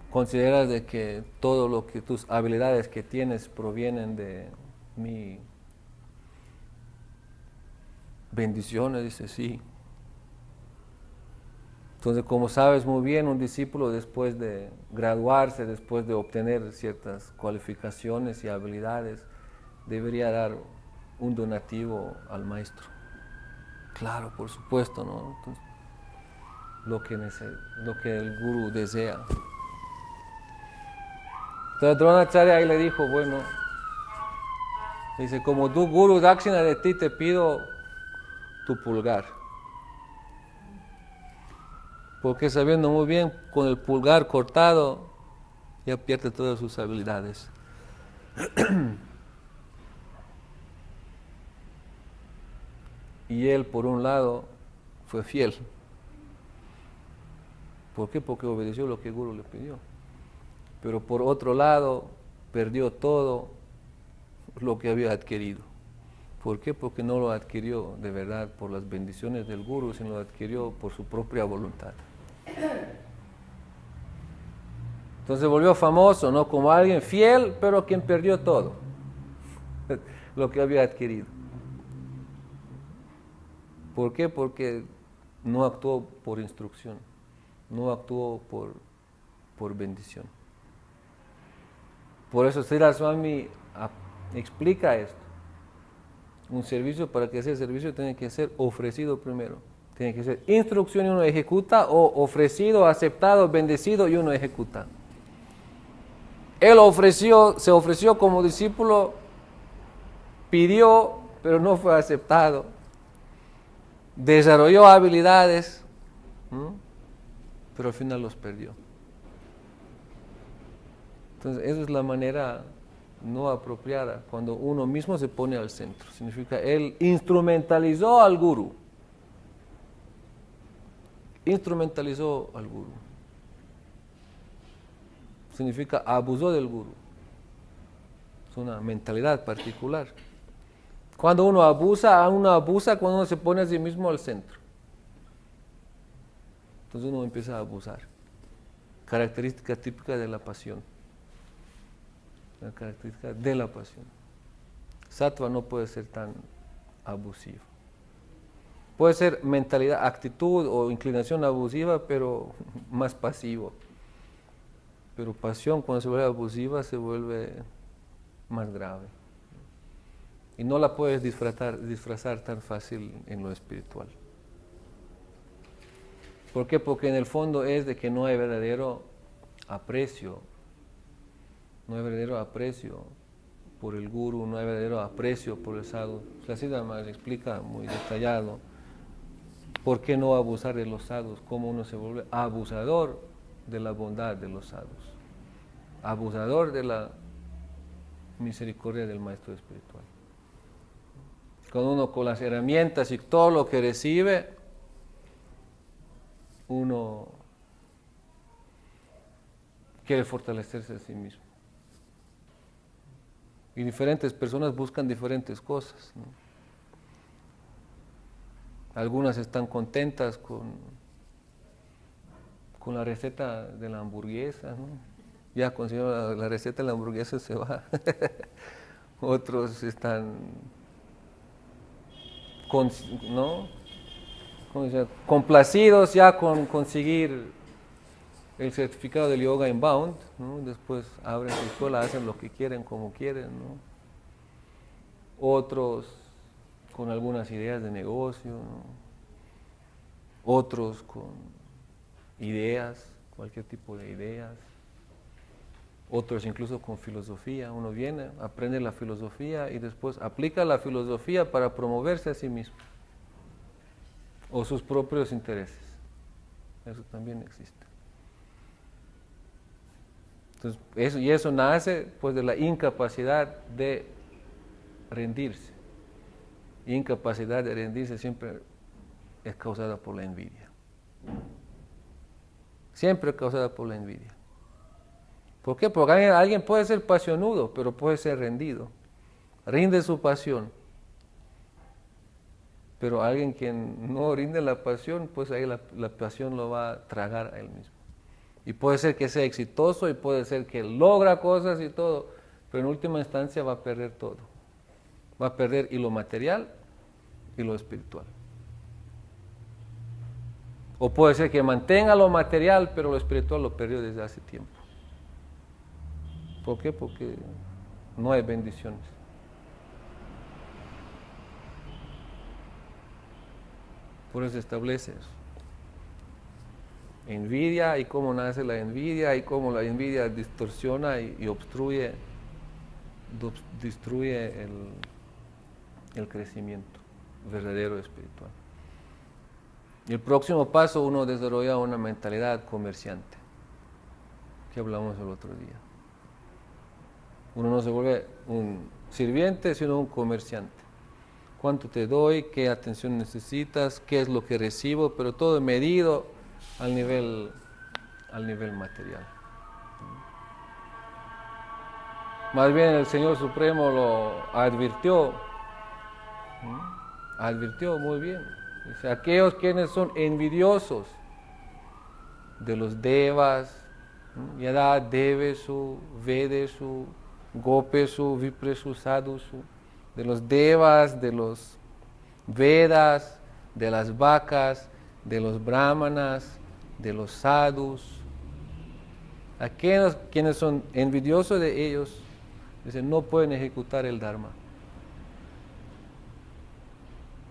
¿Consideras de que todo lo que tus habilidades que tienes provienen de mi bendiciones? Dice, sí. Entonces, como sabes muy bien, un discípulo después de graduarse, después de obtener ciertas cualificaciones y habilidades, debería dar un donativo al maestro. Claro, por supuesto, ¿no? Entonces, lo que el gurú desea. Entonces Dronacharya ahí le dijo, bueno, dice, como tú gurú Dakshina, de ti te pido tu pulgar. Porque sabiendo muy bien, con el pulgar cortado, ya pierde todas sus habilidades. Y él, por un lado, fue fiel. ¿Por qué? Porque obedeció lo que el gurú le pidió. Pero por otro lado, perdió todo lo que había adquirido. ¿Por qué? Porque no lo adquirió de verdad por las bendiciones del gurú, sino lo adquirió por su propia voluntad. Entonces volvió famoso, ¿no?, como alguien fiel, pero quien perdió todo lo que había adquirido. ¿Por qué? Porque no actuó por instrucción, no actuó por bendición. Por eso Srila Swami explica esto. Un servicio, para que ese servicio tiene que ser ofrecido primero. Tiene que ser instrucción y uno ejecuta, o ofrecido, aceptado, bendecido y uno ejecuta. Él se ofreció como discípulo, pidió, pero no fue aceptado. Desarrolló habilidades, pero al final los perdió. Entonces, esa es la manera no apropiada, cuando uno mismo se pone al centro. Significa, él instrumentalizó al gurú. Instrumentalizó al gurú. Significa, abusó del gurú. Es una mentalidad particular. Cuando uno abusa cuando uno se pone a sí mismo al centro. Entonces uno empieza a abusar. Característica típica de la pasión. La característica de la pasión. Sattva no puede ser tan abusivo. Puede ser mentalidad, actitud o inclinación abusiva, pero más pasivo. Pero pasión, cuando se vuelve abusiva, se vuelve más grave. Y no la puedes disfrazar tan fácil en lo espiritual. ¿Por qué? Porque en el fondo es de que no hay verdadero aprecio. No hay verdadero aprecio por el guru, no hay verdadero aprecio por el sadhu. La Siddhartha explica muy detallado por qué no abusar de los sadhus, cómo uno se vuelve abusador de la bondad de los sadhus, abusador de la misericordia del maestro espiritual. Cuando uno con las herramientas y todo lo que recibe, uno quiere fortalecerse a sí mismo. Y diferentes personas buscan diferentes cosas, ¿no? Algunas están contentas con la receta de la hamburguesa, ¿no? Ya consiguieron la receta de la hamburguesa, se va. Otros están ¿no? Complacidos ya con conseguir el certificado del Yoga Inbound, ¿no? Después abren su escuela, hacen lo que quieren, como quieren, ¿no? Otros con algunas ideas de negocio, ¿no? Otros con ideas, cualquier tipo de ideas. Otros incluso con filosofía. Uno viene, aprende la filosofía y después aplica la filosofía para promoverse a sí mismo o sus propios intereses. Eso también existe. Entonces, eso nace pues de la incapacidad de rendirse. Incapacidad de rendirse siempre es causada por la envidia. Siempre es causada por la envidia. ¿Por qué? Porque alguien puede ser pasionudo, pero puede ser rendido. Rinde su pasión. Pero alguien que no rinde la pasión, pues ahí la pasión lo va a tragar a él mismo. Y puede ser que sea exitoso y puede ser que logra cosas y todo, pero en última instancia va a perder todo. Va a perder y lo material y lo espiritual. O puede ser que mantenga lo material, pero lo espiritual lo perdió desde hace tiempo. ¿Por qué? Porque no hay bendiciones. Por eso se establece eso. Envidia y cómo nace la envidia y cómo la envidia distorsiona y obstruye, destruye el crecimiento verdadero espiritual. Y el próximo paso, uno desarrolla una mentalidad comerciante, que hablamos el otro día. Uno no se vuelve un sirviente, sino un comerciante. ¿Cuánto te doy? ¿Qué atención necesitas? ¿Qué es lo que recibo? Pero todo medido al nivel material. Más bien el Señor Supremo lo advirtió muy bien. Dice, aquellos quienes son envidiosos de los devas, yada devesu, vedesu, gopesu, vipresu, sadhusu, de los devas, de los vedas, de las vacas, de los brahmanas, de los sadhus. Aquellos quienes son envidiosos de ellos, dicen, no pueden ejecutar el Dharma.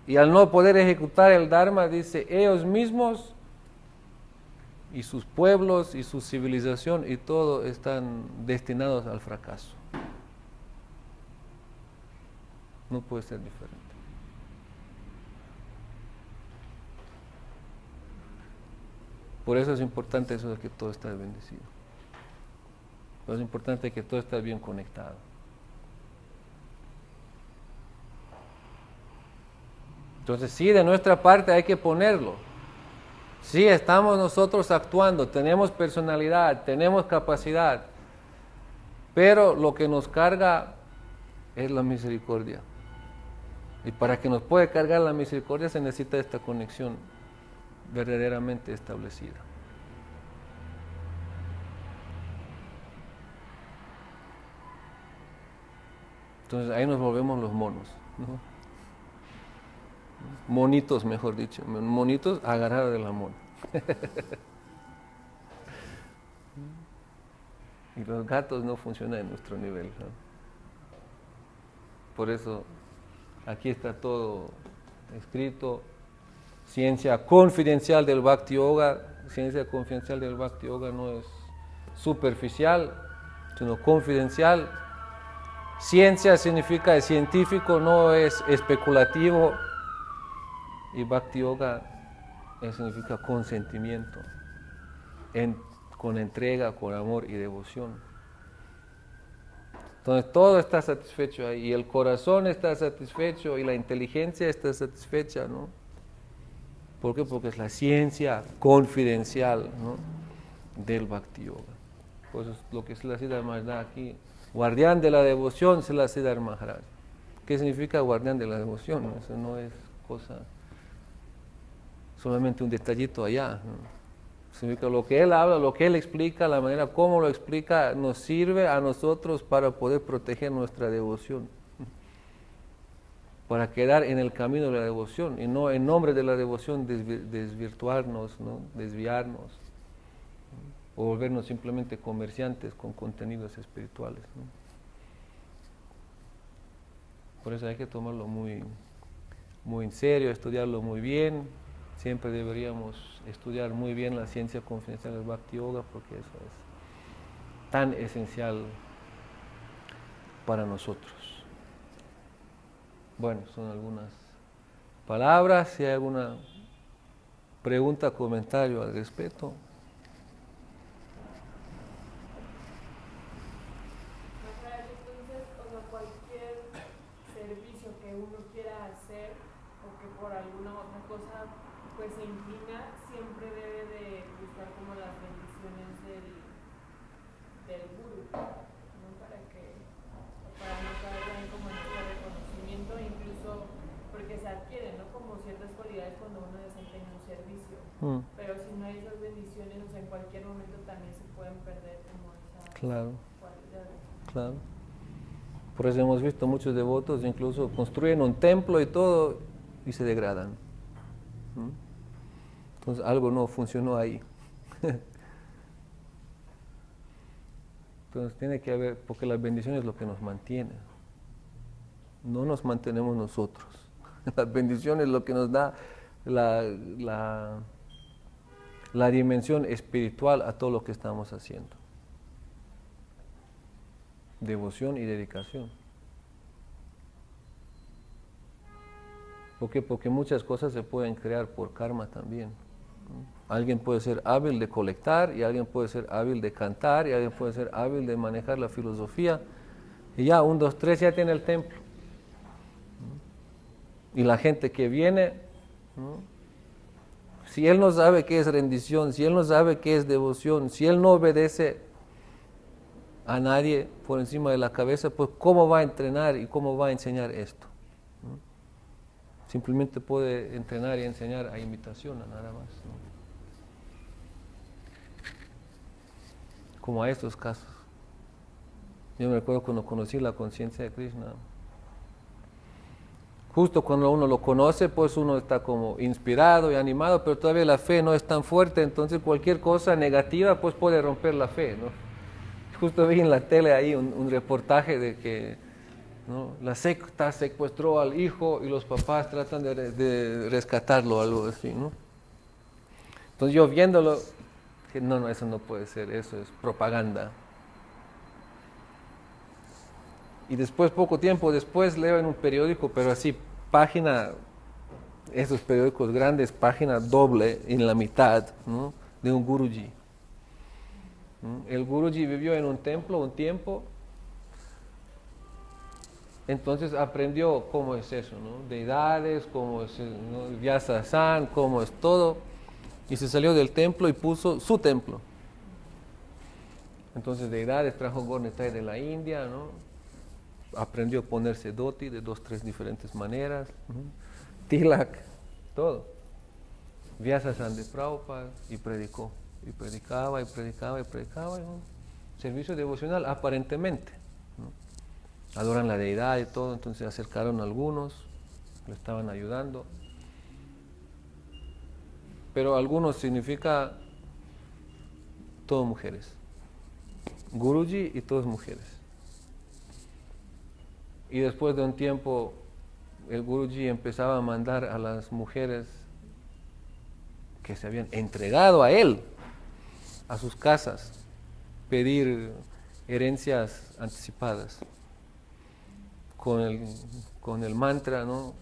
Y al no poder ejecutar el Dharma, dice, ellos mismos y sus pueblos y su civilización y todo están destinados al fracaso. No puede ser diferente. Por eso es importante eso de que todo está bendecido. Por eso es importante que todo esté bien conectado. Entonces sí, de nuestra parte hay que ponerlo. Sí, estamos nosotros actuando, tenemos personalidad, tenemos capacidad, pero lo que nos carga es la misericordia. Y para que nos pueda cargar la misericordia se necesita esta conexión verdaderamente establecida. Entonces ahí nos volvemos los monos, ¿no? Monitos, mejor dicho, monitos agarrados de la mona. Y los gatos no funcionan en nuestro nivel, ¿no? Por eso aquí está todo escrito. Ciencia confidencial del Bhakti Yoga. Ciencia confidencial del Bhakti Yoga no es superficial, sino confidencial. Ciencia significa es científico, no es especulativo. Y Bhakti Yoga significa consentimiento, con entrega, con amor y devoción. Entonces todo está satisfecho ahí, y el corazón está satisfecho, y la inteligencia está satisfecha, ¿no? ¿Por qué? Porque es la ciencia confidencial, ¿no?, del Bhakti Yoga. Pues es lo que Srila Siddhar Maharaj da aquí. Guardián de la devoción, Srila Siddhar Maharaj. ¿Qué significa guardián de la devoción? Eso no es cosa, solamente un detallito allá, ¿no? Significa lo que él habla, lo que él explica, la manera como lo explica, nos sirve a nosotros para poder proteger nuestra devoción, para quedar en el camino de la devoción y no en nombre de la devoción desvirtuarnos, ¿no?, desviarnos, o volvernos simplemente comerciantes con contenidos espirituales, ¿no? Por eso hay que tomarlo muy, muy en serio, estudiarlo muy bien. Siempre deberíamos estudiar muy bien la ciencia confidencial del Bhakti Yoga, porque eso es tan esencial para nosotros. Bueno, son algunas palabras. Si hay alguna pregunta, comentario al respecto. Entonces, o sea, cualquier servicio que uno quiera hacer o que por alguna otra cosa pues se inclina, siempre debe de buscar como las bendiciones del guru, ¿no? Para no caer también como en este reconocimiento, incluso porque se adquieren, ¿no?, como ciertas cualidades cuando uno desempeña un servicio. Pero si no hay esas bendiciones, o sea, en cualquier momento también se pueden perder como esas cualidades. Claro. Por eso hemos visto muchos devotos incluso construyen un templo y todo y se degradan. Entonces algo no funcionó ahí. Entonces tiene que haber, porque la bendición es lo que nos mantiene. No nos mantenemos nosotros. La bendición es lo que nos da la dimensión espiritual a todo lo que estamos haciendo. Devoción y dedicación. ¿Por qué? Porque muchas cosas se pueden crear por karma también. Alguien puede ser hábil de colectar, y alguien puede ser hábil de cantar, y alguien puede ser hábil de manejar la filosofía, y ya, 1, 2, 3, ya tiene el templo. Y la gente que viene, ¿no?, si él no sabe qué es rendición, si él no sabe qué es devoción, si él no obedece a nadie por encima de la cabeza, pues ¿cómo va a entrenar y cómo va a enseñar esto? Simplemente puede entrenar y enseñar a imitación, nada más, ¿no? Como a estos casos. Yo me recuerdo cuando conocí la conciencia de Krishna. Justo cuando uno lo conoce, pues uno está como inspirado y animado, pero todavía la fe no es tan fuerte, entonces cualquier cosa negativa pues puede romper la fe, ¿no? Justo vi en la tele ahí un reportaje de que, ¿no?, la secta secuestró al hijo y los papás tratan de rescatarlo, algo así, ¿no? Entonces yo viéndolo, dije, no, eso no puede ser, eso es propaganda. Y después, poco tiempo después, leo en un periódico, pero así, página, esos periódicos grandes, página doble en la mitad, ¿no?, de un guruji. El guruji vivió en un templo un tiempo, entonces aprendió cómo es eso, ¿no?, deidades, cómo es, ¿no?, Vyasa-san, cómo es todo, y se salió del templo y puso su templo. Entonces deidades trajo Gaur Nitai de la India, ¿no?, aprendió a ponerse dhoti de 2, 3 diferentes maneras, tilak, todo. Vyasasandi Prabhupada y predicó, y predicaba, y predicaba, y predicaba, y un servicio devocional aparentemente, ¿no? Adoran la deidad y todo, entonces se acercaron algunos, le estaban ayudando, pero algunos significa todo mujeres, Guruji y todas mujeres. Y después de un tiempo el Guruji empezaba a mandar a las mujeres que se habían entregado a él, a sus casas, pedir herencias anticipadas con el mantra, ¿no?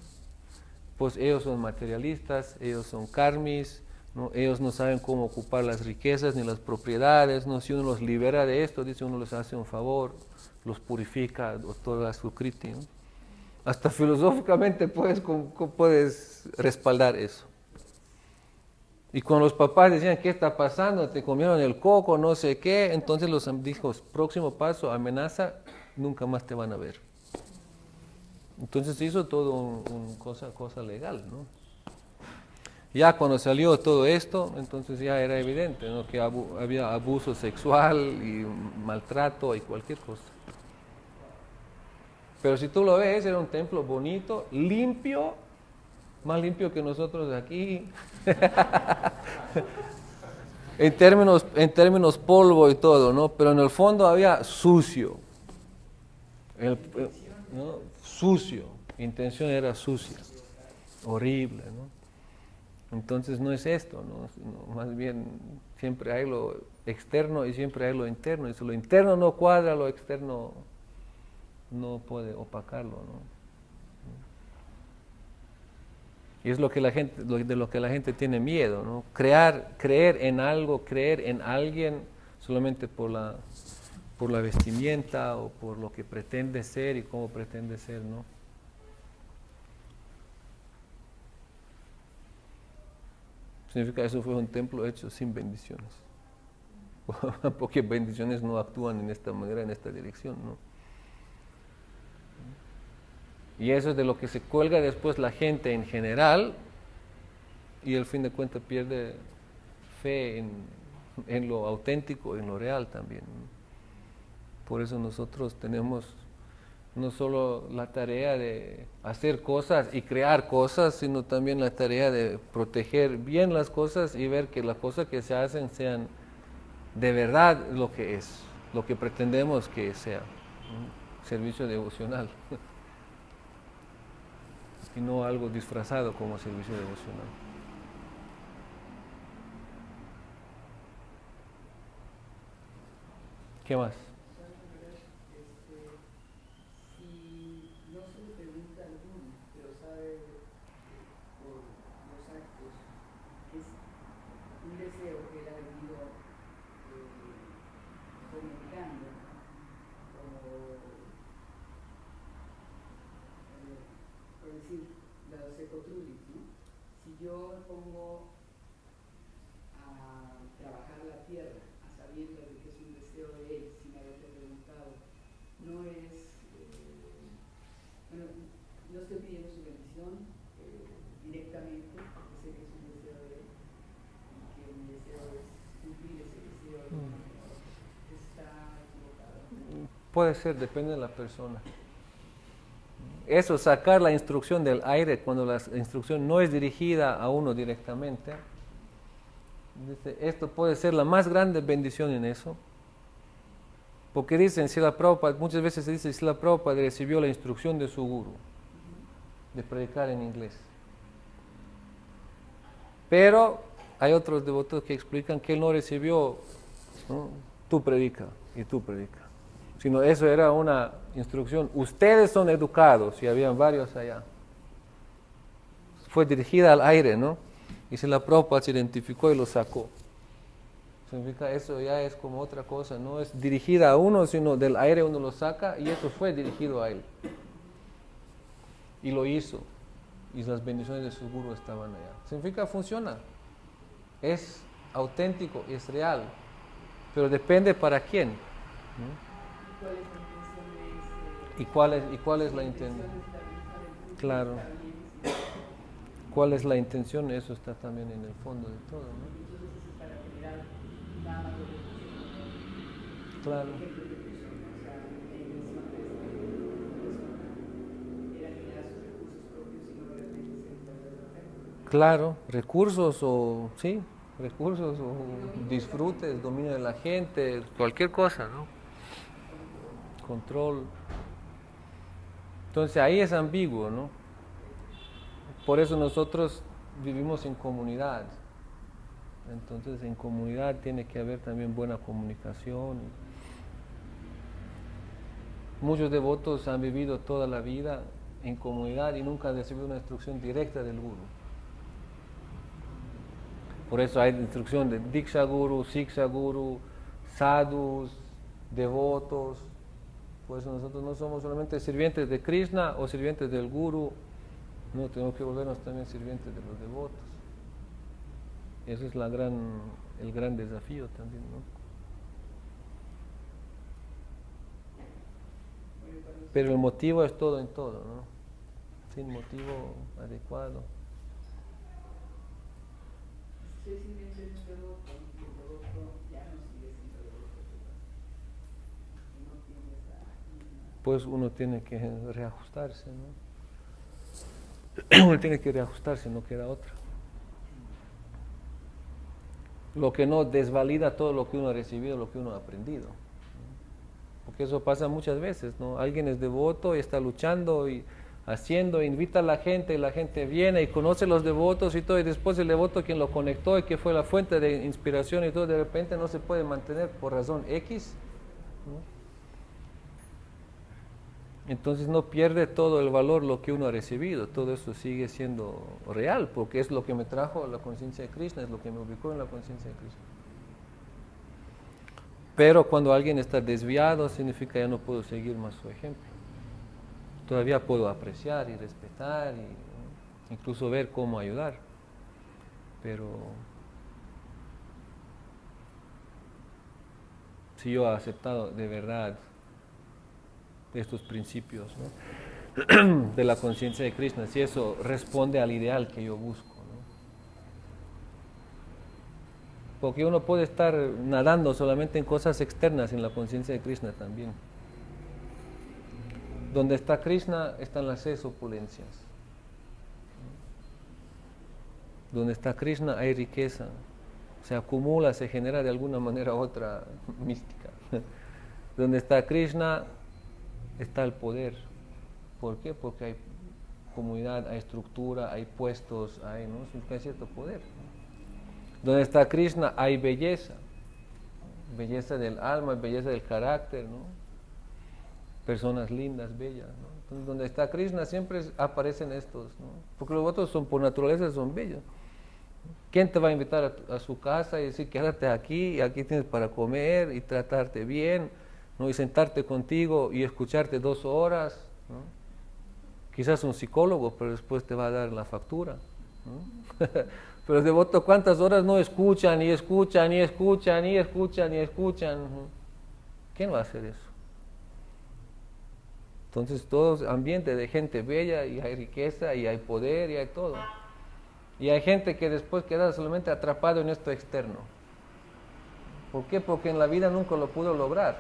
Pues ellos son materialistas, ellos son karmis, ¿no? Ellos no saben cómo ocupar las riquezas ni las propiedades, ¿no? Si uno los libera de esto, dice, uno les hace un favor, los purifica, toda su kriti, ¿no? Hasta filosóficamente puedes respaldar eso. Y cuando los papás decían, ¿qué está pasando? Te comieron el coco, no sé qué. Entonces los hijos, próximo paso, amenaza, nunca más te van a ver. Entonces se hizo todo un cosa legal, ¿no? Ya cuando salió todo esto, entonces ya era evidente, ¿no? Que había abuso sexual y maltrato y cualquier cosa. Pero si tú lo ves, era un templo bonito, limpio, más limpio que nosotros aquí. en términos polvo y todo, ¿no? Pero en el fondo había sucio. ¿No? Sucio. Intención era sucia. Horrible, ¿no? Entonces no es esto, ¿no? Más bien siempre hay lo externo y siempre hay lo interno. Y si lo interno no cuadra, lo externo no puede opacarlo, ¿no? Y es lo que la gente, de lo que la gente tiene miedo, ¿no? Creer en algo, creer en alguien solamente por la vestimenta o por lo que pretende ser y cómo pretende ser, ¿no? Significa que eso fue un templo hecho sin bendiciones. Porque bendiciones no actúan en esta manera, en esta dirección, ¿no? Y eso es de lo que se cuelga después la gente en general y al fin de cuentas pierde fe en lo auténtico, en lo real también. Por eso nosotros tenemos no solo la tarea de hacer cosas y crear cosas, sino también la tarea de proteger bien las cosas y ver que las cosas que se hacen sean de verdad lo que es, lo que pretendemos que sea, un servicio devocional. Y no algo disfrazado como servicio devocional. ¿Qué más? Si no se le pregunta a alguno, pero sabe por los actos, es un deseo que él ha venido comunicando, como por decir, los ecoturis, ¿no? Si yo me pongo a trabajar la tierra, a sabiendas de que es un deseo de él, sin haberle preguntado, no es, bueno, no estoy pidiendo su bendición directamente, porque sé que es un deseo de él, y que mi deseo es cumplir ese deseo, está equivocado. Puede ser, depende de la persona. Eso, sacar la instrucción del aire cuando la instrucción no es dirigida a uno directamente, dice, esto puede ser la más grande bendición en eso, porque dicen, Srila Prabhupada, muchas veces se dice, Srila Prabhupada recibió la instrucción de su guru, de predicar en inglés. Pero hay otros devotos que explican que él no recibió, ¿no? Tú predica y tú predica, sino eso era una instrucción. Ustedes son educados, y habían varios allá. Fue dirigida al aire, ¿no? Y Srila Prabhupada se identificó y lo sacó. Significa eso ya es como otra cosa, no es dirigida a uno, sino del aire uno lo saca y eso fue dirigido a él. Y lo hizo. Y las bendiciones de su guru estaban allá. Significa funciona. Es auténtico, es real. Pero depende para quién, ¿no? ¿Cuál es la intención de ¿Y cuál es la intención? Claro. ¿Cuál es la intención? Eso está también en el fondo de todo, ¿no? Muchas veces es para generar nada más los recursos. Claro. Por ejemplo, o sea, era generar sus recursos propios y no realmente ser un verdadero ejemplo. Claro, recursos o, sí, recursos o disfrutes, dominio de la gente, cualquier cosa, ¿no? Control. Entonces ahí es ambiguo, ¿no? Por eso nosotros vivimos en comunidad. Entonces en comunidad tiene que haber también buena comunicación. Muchos devotos han vivido toda la vida en comunidad y nunca han recibido una instrucción directa del Guru. Por eso hay instrucción de Diksha Guru, Siksha Guru, sadhus, devotos. Por eso nosotros no somos solamente sirvientes de Krishna o sirvientes del Guru, no, tenemos que volvernos también sirvientes de los devotos. Ese es el gran desafío también, ¿no? Pero el motivo es todo en todo, ¿no? Sin motivo adecuado. Si es sirviente de un devoto, y el devoto ya no sigue siendo devoto, no tiene esa misma... Pues uno tiene que reajustarse, ¿no? Uno tiene que reajustarse, no queda otra. Lo que no desvalida todo lo que uno ha recibido, lo que uno ha aprendido. Porque eso pasa muchas veces, ¿no? Alguien es devoto y está luchando y haciendo, invita a la gente y la gente viene y conoce los devotos y todo, y después el devoto quien lo conectó y que fue la fuente de inspiración y todo, de repente no se puede mantener por razón X, ¿no? Entonces no pierde todo el valor lo que uno ha recibido, todo eso sigue siendo real, porque es lo que me trajo a la conciencia de Krishna, es lo que me ubicó en la conciencia de Krishna. Pero cuando alguien está desviado, significa ya no puedo seguir más su ejemplo. Todavía puedo apreciar y respetar y incluso ver cómo ayudar, pero si yo he aceptado de verdad estos principios, ¿no? De la conciencia de Krishna, si eso responde al ideal que yo busco, ¿no? Porque uno puede estar nadando solamente en cosas externas en la conciencia de Krishna también. Donde está Krishna están las 6 opulencias. Donde está Krishna hay riqueza, se acumula, se genera de alguna manera u otra mística. Donde está Krishna está el poder. ¿Por qué? Porque hay comunidad, hay estructura, hay puestos, hay cierto poder. Donde está Krishna hay belleza, belleza del alma, belleza del carácter, ¿no? Personas lindas, bellas, ¿no? Entonces, donde está Krishna siempre aparecen estos, ¿no? Porque los otros son por naturaleza son bellos. ¿Quién te va a invitar a su casa y decir quédate aquí y aquí tienes para comer y tratarte bien, ¿no? Y sentarte contigo y escucharte 2 horas, ¿no? Quizás un psicólogo, pero después te va a dar la factura, ¿no? Pero los devotos, ¿cuántas horas no escuchan y escuchan y escuchan y escuchan y escuchan? ¿Quién va a hacer eso? Entonces todo es ambiente de gente bella y hay riqueza y hay poder y hay todo. Y hay gente que después queda solamente atrapado en esto externo. ¿Por qué? Porque en la vida nunca lo pudo lograr.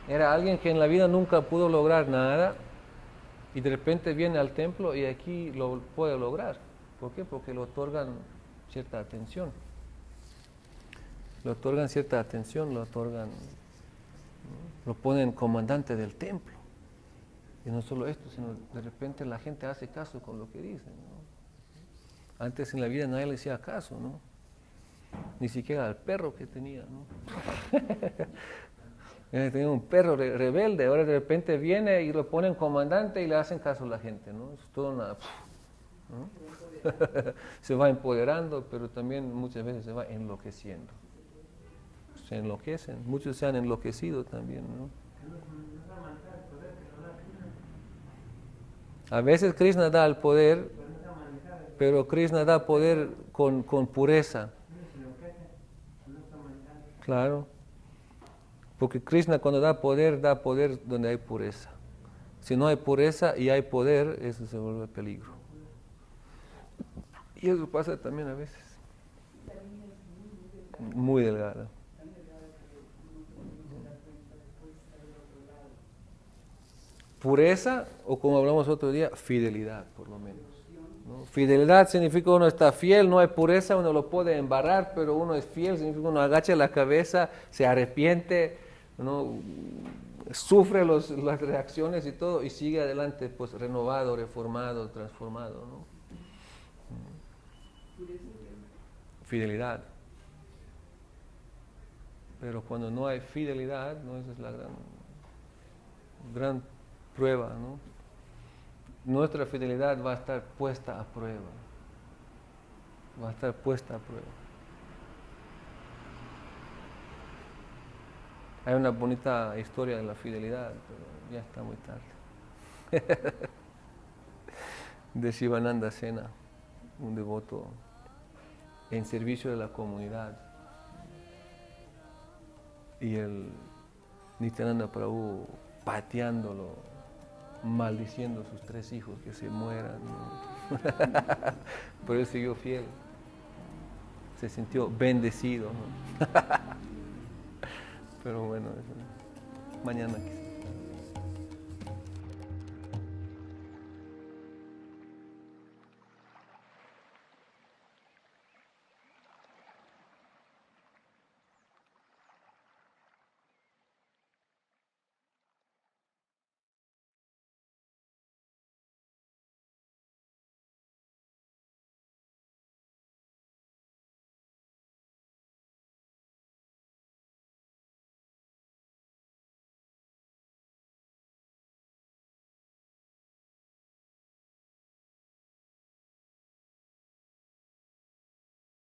Era alguien que en la vida nunca pudo lograr nada y de repente viene al templo y aquí lo puede lograr. ¿Por qué? Porque le otorgan cierta atención. Le otorgan cierta atención, lo ponen comandante del templo. Y no solo esto, sino de repente la gente hace caso con lo que dicen, ¿no? Antes en la vida nadie le hacía caso, ¿no? Ni siquiera al perro que tenía, ¿no? Tenía un perro rebelde, ahora de repente viene y lo ponen comandante y le hacen caso a la gente, ¿no? Es todo una... ¿no? Se va empoderando, pero también muchas veces se va enloqueciendo. Se enloquecen, muchos se han enloquecido también, ¿no? A veces Krishna da el poder, pero Krishna da poder con pureza. Claro. Porque Krishna cuando da poder donde hay pureza. Si no hay pureza y hay poder, eso se vuelve peligro. Y eso pasa también a veces. Muy delgada. Pureza, o como hablamos otro día, fidelidad, por lo menos, ¿no? Fidelidad significa uno está fiel, no hay pureza, uno lo puede embarrar, pero uno es fiel, significa uno agacha la cabeza, se arrepiente, ¿no? Sufre las reacciones y todo, y sigue adelante, pues renovado, reformado, transformado, ¿no? Fidelidad. Pero cuando no hay fidelidad, ¿no? Esa es la gran prueba, ¿no? Nuestra fidelidad va a estar puesta a prueba. Va a estar puesta a prueba. Hay una bonita historia de la fidelidad, pero ya está muy tarde. De Shivananda Sena, un devoto en servicio de la comunidad. Y el Nityananda Prabhu pateándolo, maldiciendo a sus 3 hijos que se mueran, ¿no? Pero él siguió fiel, se sintió bendecido, ¿no? Pero bueno, mañana quizás.